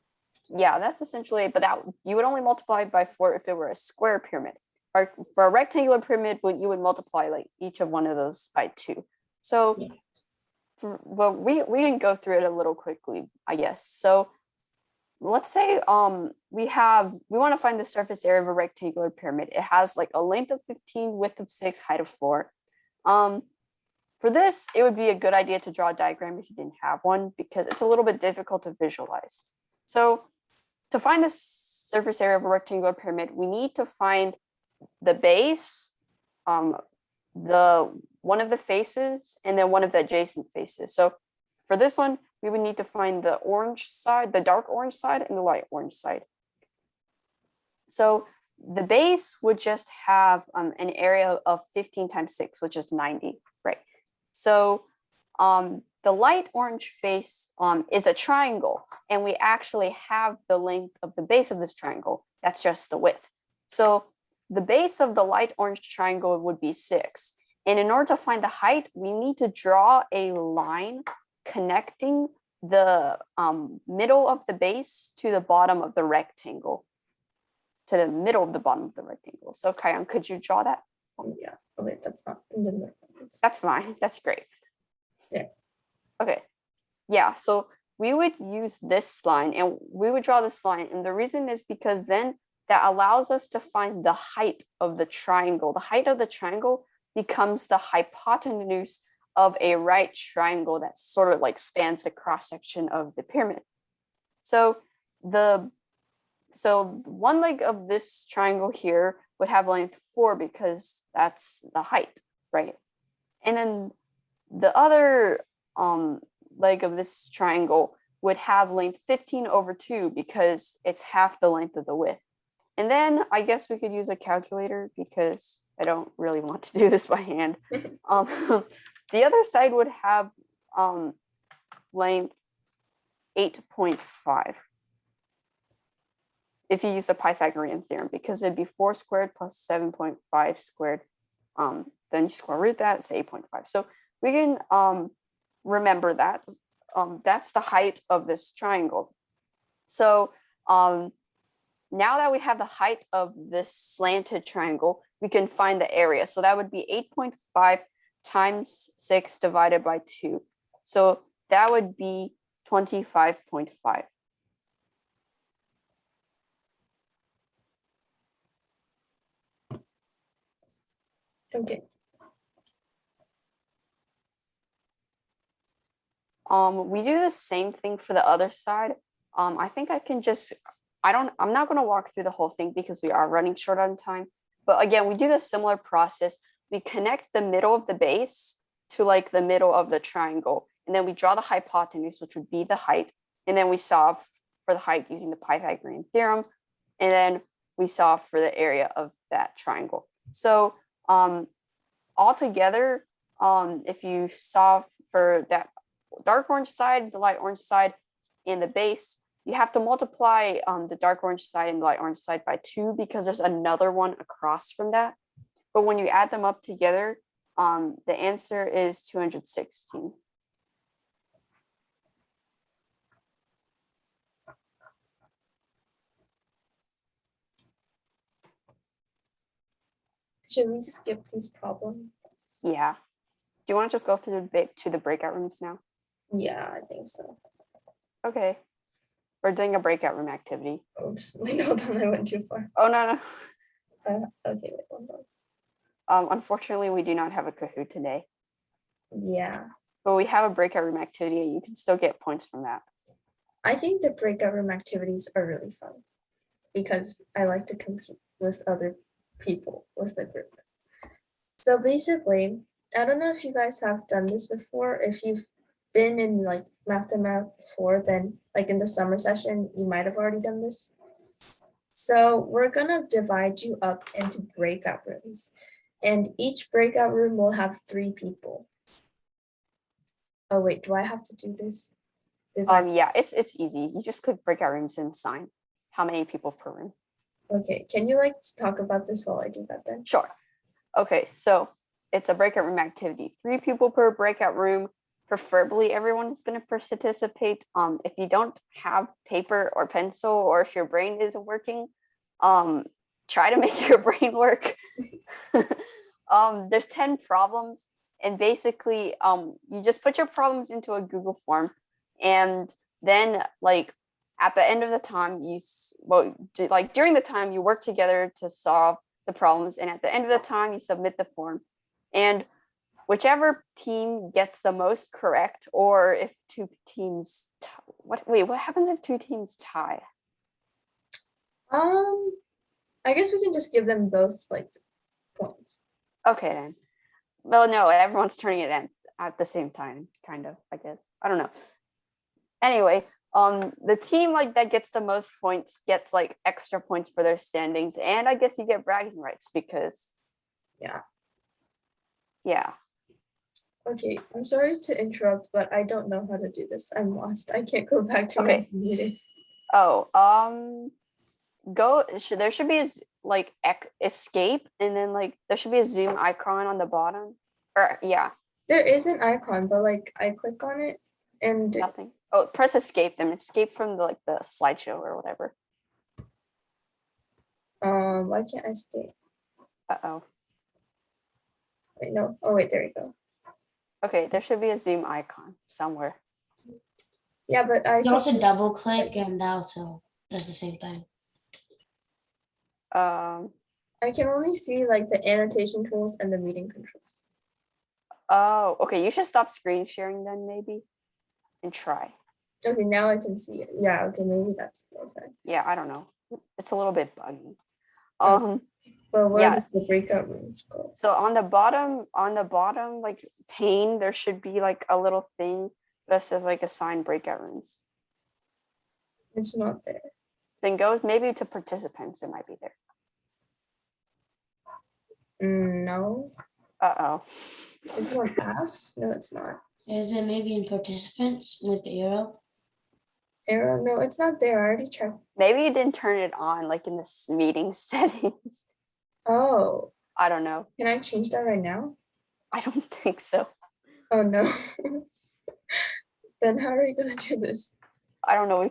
yeah, that's essentially it. But that you would only multiply by 4 if it were a square pyramid. Or for a rectangular pyramid, you would multiply like each of one of those by 2. So, Yeah. well, we can go through it a little quickly, I guess. So, let's say we want to find the surface area of a rectangular pyramid. It has like a length of 15, width of 6, height of 4. For this, it would be a good idea to draw a diagram if you didn't have one, because it's a little bit difficult to visualize. So to find the surface area of a rectangular pyramid, we need to find the base, the one of the faces, and then one of the adjacent faces. So for this one, we would need to find the orange side, the dark orange side, and the light orange side. So the base would just have an area of 15 times 6, which is 90, right? So the light orange face is a triangle, and we actually have the length of the base of this triangle. That's just the width. So the base of the light orange triangle would be 6. And in order to find the height, we need to draw a line connecting the middle of the base to the bottom of the rectangle, to the middle of the bottom of the rectangle. So Kayan, could you draw that? Yeah. Oh, wait, that's not in the middle. That's fine. That's great. Yeah. Okay. Yeah. So we would use this line, and we would draw this line. And the reason is because then that allows us to find the height of the triangle. The height of the triangle becomes the hypotenuse of a right triangle that sort of like spans the cross section of the pyramid. So one leg of this triangle here would have length 4 because that's the height, right? And then the other leg of this triangle would have length 15 over 2 because it's half the length of the width. And then I guess we could use a calculator because I don't really want to do this by hand. The other side would have length 8.5 if you use the Pythagorean theorem, because it'd be 4 squared plus 7.5 squared. Then you square root that, it's 8.5. So we can remember that. That's the height of this triangle. So now that we have the height of this slanted triangle, we can find the area. So that would be 8.5 times 6 divided by 2. So that would be 25.5. Okay. We do the same thing for the other side. I think I can just, I'm not gonna walk through the whole thing because we are running short on time. But again, we do the similar process. We connect the middle of the base to like the middle of the triangle. And then we draw the hypotenuse, which would be the height. And then we solve for the height using the Pythagorean theorem. And then we solve for the area of that triangle. So altogether, if you solve for that dark orange side, the light orange side, and the base, you have to multiply the dark orange side and the light orange side by 2 because there's another one across from that. But when you add them up together, the answer is 216. Should we skip these problems? Yeah. Do you want to just go through the breakout rooms now? Yeah, I think so. Okay. We're doing a breakout room activity. Oops, wait, hold on, I went too far. Oh, no. Okay, wait, hold on. Unfortunately, we do not have a Kahoot today, Yeah, but we have a breakout room activity and you can still get points from that. I think the breakout room activities are really fun because I like to compete with other people with the group. So basically, I don't know if you guys have done this before. If you've been in like Mathema before, then like in the summer session, you might have already done this. So we're gonna divide you up into breakout rooms, and each breakout room will have 3 people. Oh wait, do I have to do this? Yeah, it's easy. You just click breakout rooms and assign how many people per room. Okay, can you like talk about this while I do that then? Sure. Okay, so it's a breakout room activity. 3 people per breakout room. Preferably everyone is going to participate. If you don't have paper or pencil, or if your brain isn't working, try to make your brain work. There's 10 problems, and basically you just put your problems into a Google form, and then like at the end of the time during the time you work together to solve the problems, and at the end of the time you submit the form, and whichever team gets the most correct, or if 2 teams what happens if 2 teams tie? I guess we can just give them both like points. Okay then. Well, no, everyone's turning it in at the same time, kind of, I guess. I don't know. Anyway, the team like that gets the most points gets like extra points for their standings, and I guess you get bragging rights because yeah. Okay, I'm sorry to interrupt, but I don't know how to do this. I'm lost. I can't go back to my Okay. meeting. Oh, there should be like escape, and then like there should be a zoom icon on the bottom. Or yeah. There is an icon, but like I click on it and Nothing. Oh, press escape, then escape from the slideshow or whatever. why can't I escape? Uh-oh. Wait, no. Oh wait, there you go. Okay, there should be a zoom icon somewhere. Yeah, but I You can can also double click and that also does the same thing. I can only see like the annotation tools and the meeting controls. Oh, okay, you should stop screen sharing then maybe and try. Okay, now I can see it. Yeah, okay, maybe that's okay. Yeah, I don't know. It's a little bit buggy. But where Yeah. does the breakout rooms go? So on the bottom like pane, there should be like a little thing that says like assign breakout rooms. It's not there. Then go maybe to participants, it might be there. No. Uh-oh. It's on apps? No, it's not. Is it maybe in participants with the arrow? Arrow? No, it's not there. I already checked. Maybe you didn't turn it on like in the meeting settings. Oh, I don't know. can I change that right now? I don't think so. Oh no. Then how are you gonna do this? I don't know.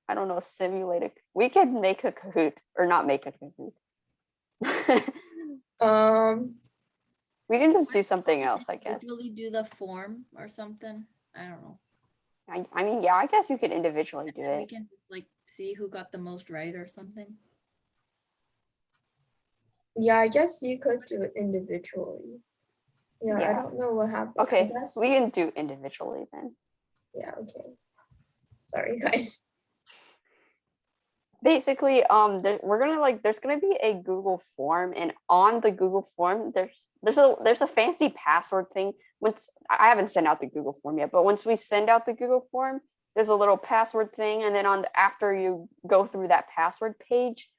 I don't know, simulate it. We could make a Kahoot or not make a Kahoot. We can just do something else, I guess. Really do the form or something. I don't know. I mean, yeah, I guess you could individually do We it. can just like see who got the most right or something. Yeah, I guess you could do it individually. Yeah, I Yeah. don't know what happened. I Okay, guess, we can do individually then. yeah, okay. Sorry, guys. Basically, we're gonna there's gonna be a Google form, and on the Google form, there's a fancy password thing. Once I haven't sent out the Google form yet, but once we send out the Google form, there's a little password thing, and then after you go through that password page,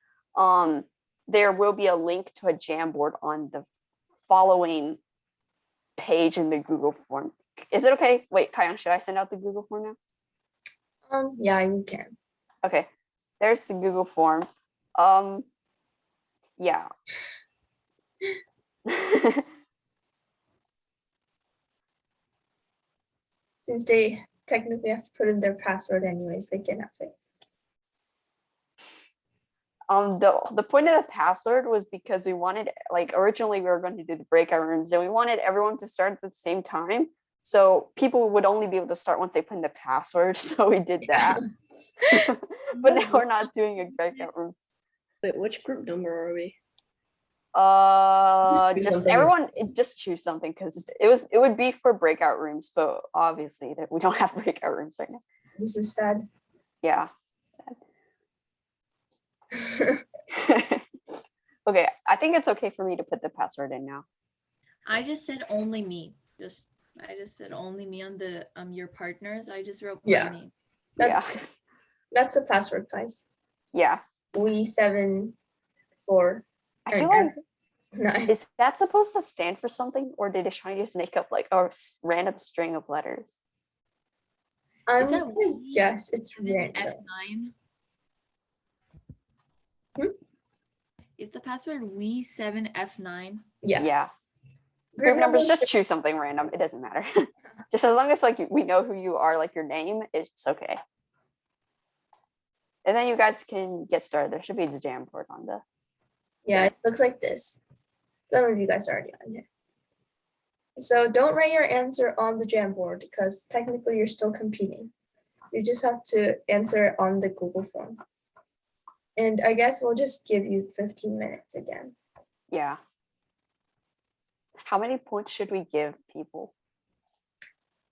there will be a link to a Jamboard on the following page in the Google form. Is it okay? Wait, Kayan, should I send out the Google form now? Yeah, you can. Okay, there's the Google form. Yeah. Since they technically have to put in their password anyways, they can have it. The point of the password was because we wanted, originally we were going to do the breakout rooms, and we wanted everyone to start at the same time, so people would only be able to start once they put in the password. So we did that. But now we're not doing a breakout room. Wait, which group number are we? choose Just something. everyone just choose something, because it would be for breakout rooms, but obviously that we don't have breakout rooms right now. This is sad. Yeah. Okay, I think it's okay for me to put the password in now. I just said only me. I just said only me on the your partners. I just wrote Yeah. my name. That's, Yeah. that's a password, guys. Yeah. We74. I feel like, 9. is that supposed to stand for something, or did it try to just make up like a random string of letters? I'm that gonna we guess it's Is it random. F9? Hmm? Is the password we7F9? Yeah. Yeah. Group Group numbers, number just choose something random. It doesn't matter. Just as long as we know who you are, like your name, it's okay. And then you guys can get started. There should be a Jamboard on the. Yeah, it looks like this. Some of you guys are already on here. So don't write your answer on the Jamboard because technically you're still competing. You just have to answer it on the Google form. And I guess we'll just give you 15 minutes again. Yeah. How many points should we give people?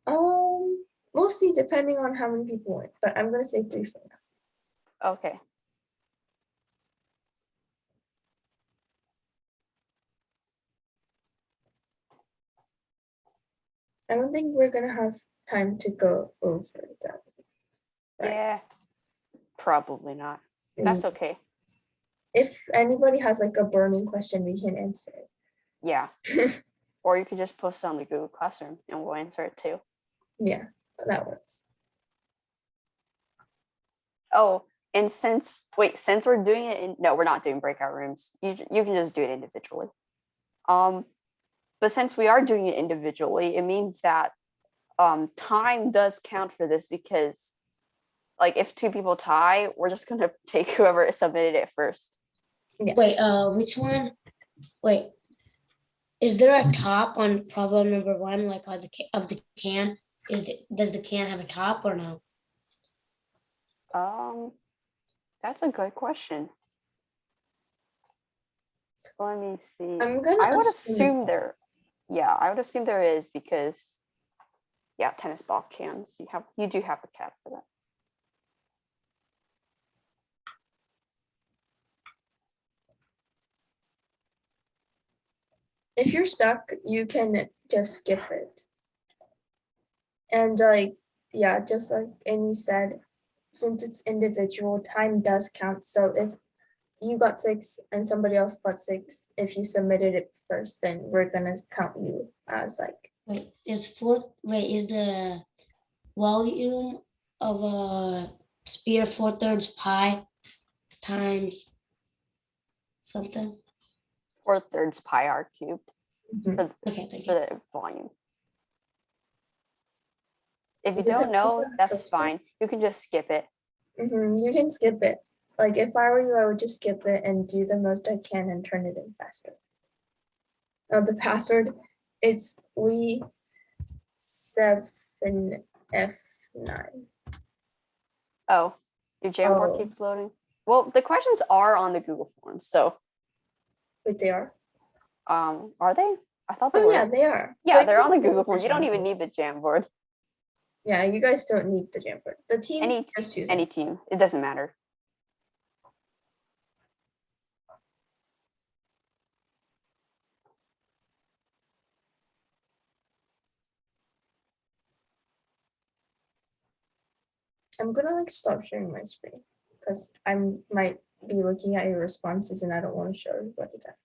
We'll see depending on how many people win, but I'm gonna say 3 for now. Okay. I don't think we're gonna have time to go over that. Right. Yeah. Probably not. That's okay. If anybody has like a burning question, we can answer Yeah. it. Or you could just post it on the Google Classroom and we'll answer it too. Yeah, that works. Oh, and since we're doing it no, we're not doing breakout rooms. You can just do it individually. But since we are doing it individually, it means that time does count for this, because if 2 people tie, we're just gonna take whoever submitted it first. Yeah. Wait, which one? Wait, is there a top on problem number 1, like on the can? Does the can have a top or no? That's a good question. Let me see. I'm gonna I would assume- assume there. Yeah, I would assume there is, because tennis ball cans. You do have a cap for that. If you're stuck, you can just skip it. And just like Amy said, since it's individual, time does count. So if you got 6 and somebody else got 6, if you submitted it first, then we're gonna count you as Wait, is the volume of a sphere 4/3 pi times something? 4/3 pi r cubed Mhm. Okay, thank for you. the volume. If you You don't can know, put that that's first. fine. You can just skip it. You can skip it. Like if I were you, I would just skip it and do the most I can and turn it in faster. The password, it's we7F9. F9. Oh, your Jamboard Oh. keeps loading. Well, the questions are on the Google Forms, so Wait, they are? are they? I thought they Oh were. yeah, they are. Yeah, So they're you on the don't Google need Forms. You don't even Jamboard. need the Jamboard. Yeah, you guys don't need the Jamboard. The teams Any just choose any it. team, it doesn't matter. I'm gonna like stop sharing my screen because I might be looking at your responses and I don't want to show everybody that.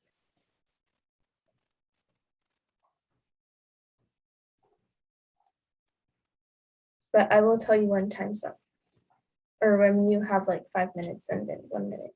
But I will tell you when time's up. Or when you have like 5 minutes and then 1 minute.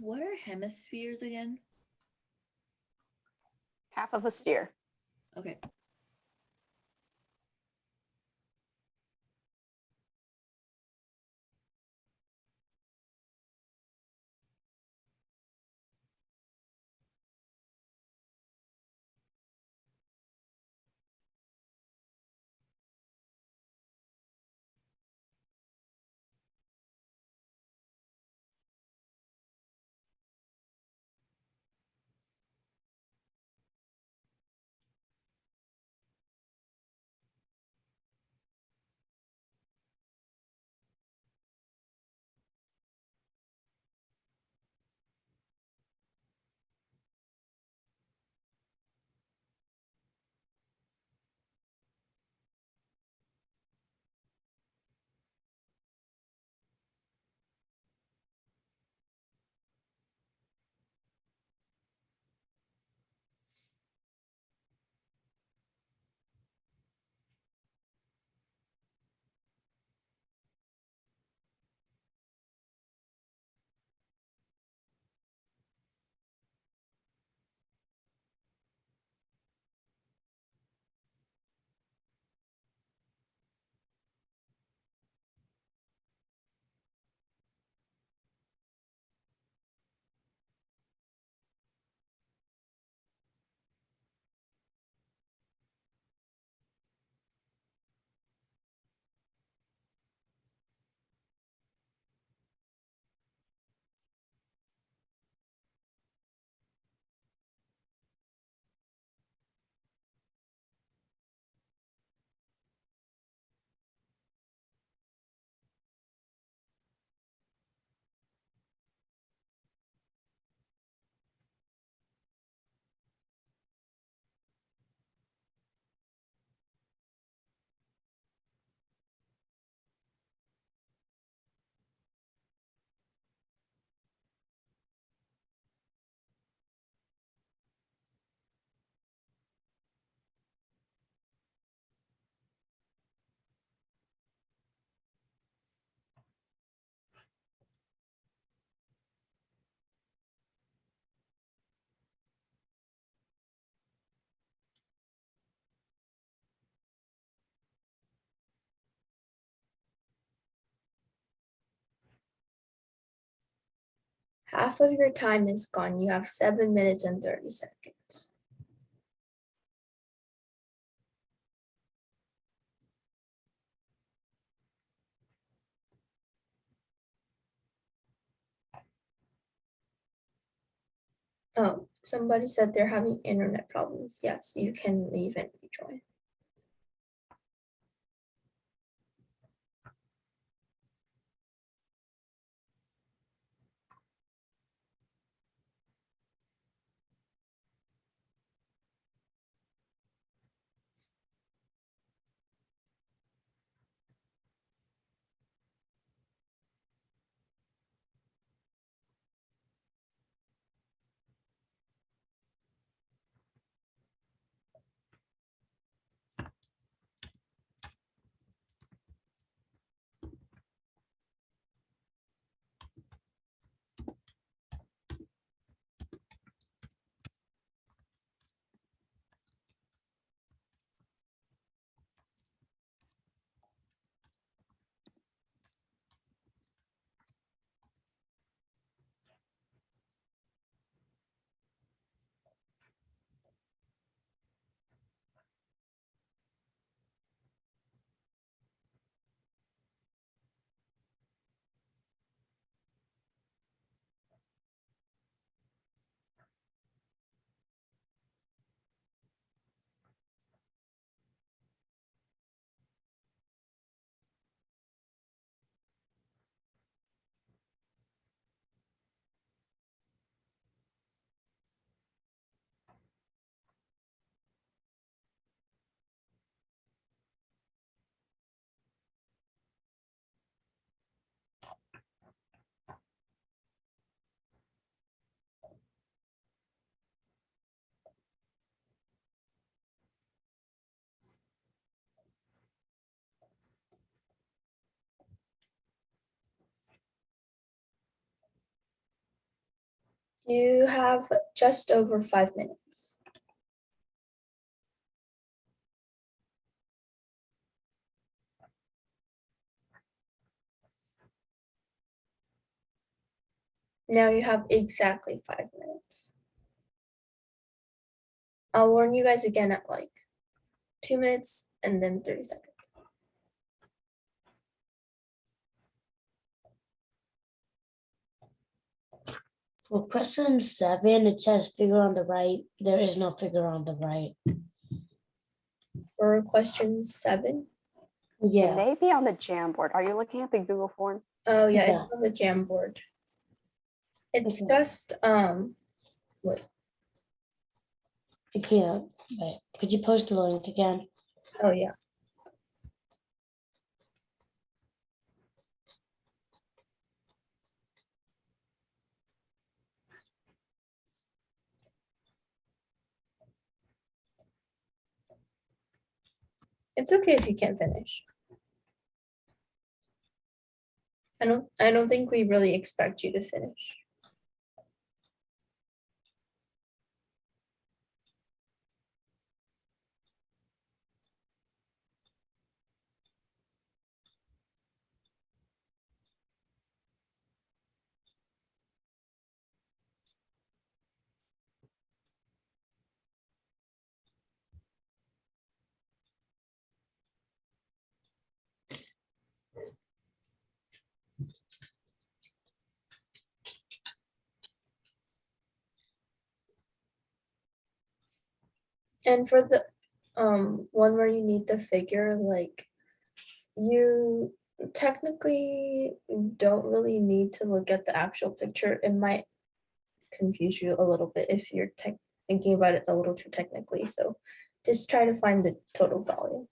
What are hemispheres again? Half of a sphere. Okay. Half of your time is gone. You have 7 minutes and 30 seconds. Oh, somebody said they're having internet problems. Yes, you can leave and rejoin. You have just over 5 minutes. Now you have exactly 5 minutes. I'll warn you guys again at like 2 minutes and then 30 seconds. For question 7, it says figure on the right. There is no figure on the right. For question 7. It Yeah. may be on the Jamboard. Are you looking at the Google form? Oh yeah, Yeah. it's on the Jamboard. It's Okay. just what? I can't. But could you post the link again? Oh yeah. It's okay if you can't finish. I don't think we really expect you to finish. And for the one where you need the figure, like you technically don't really need to look at the actual picture. It might confuse you a little bit if you're thinking about it a little too technically. So just try to find the total value.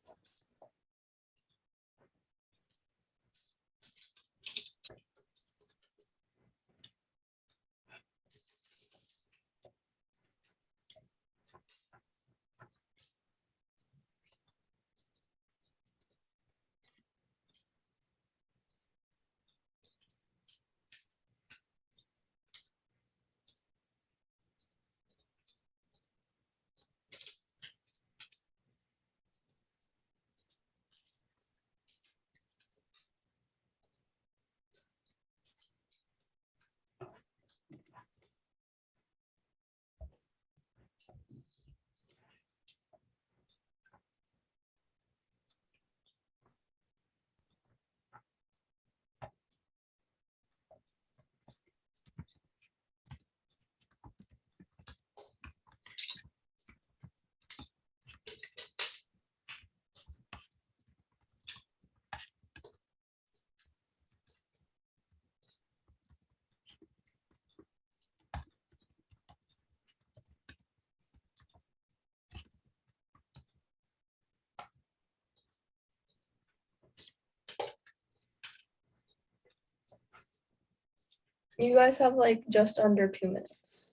You guys have like just under 2 minutes.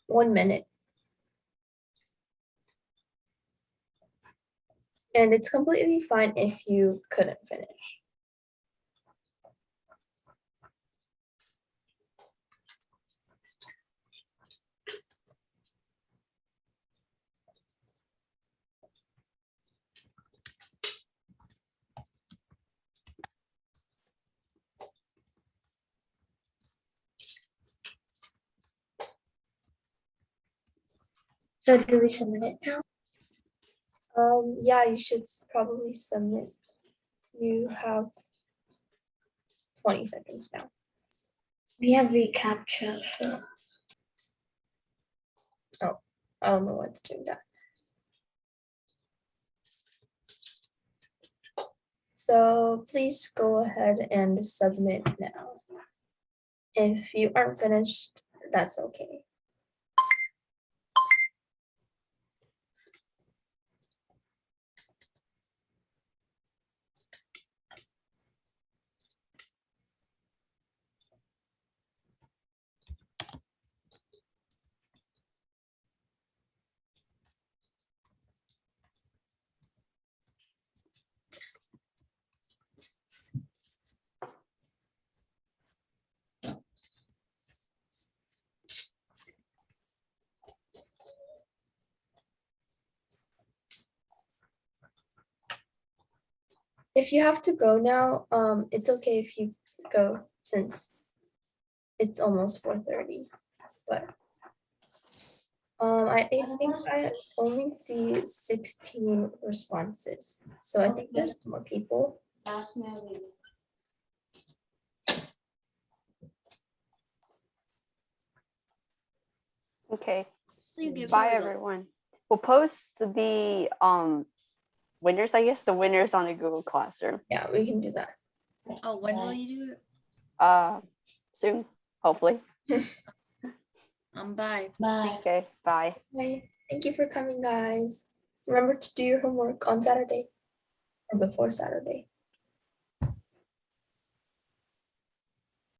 One minute. And it's completely fine if you couldn't finish. So do we submit it now? Yeah, you should probably submit. You have 20 seconds now. We have reCAPTCHA, so. I don't know what's doing that. So please go ahead and submit now. If you aren't finished, that's okay. If you have to go now, it's okay if you go since it's almost 4:30. But I think I only see 16 responses. So I think there's more people. Ask me. Okay. You give Bye, the result. everyone. We'll post the winners, I guess, the winners on the Google Classroom Yeah, we can do that. Oh, when will you do it? soon, hopefully. Bye. Bye. Okay, bye. Bye. Thank you for coming, guys. Remember to do your homework on Saturday or before Saturday.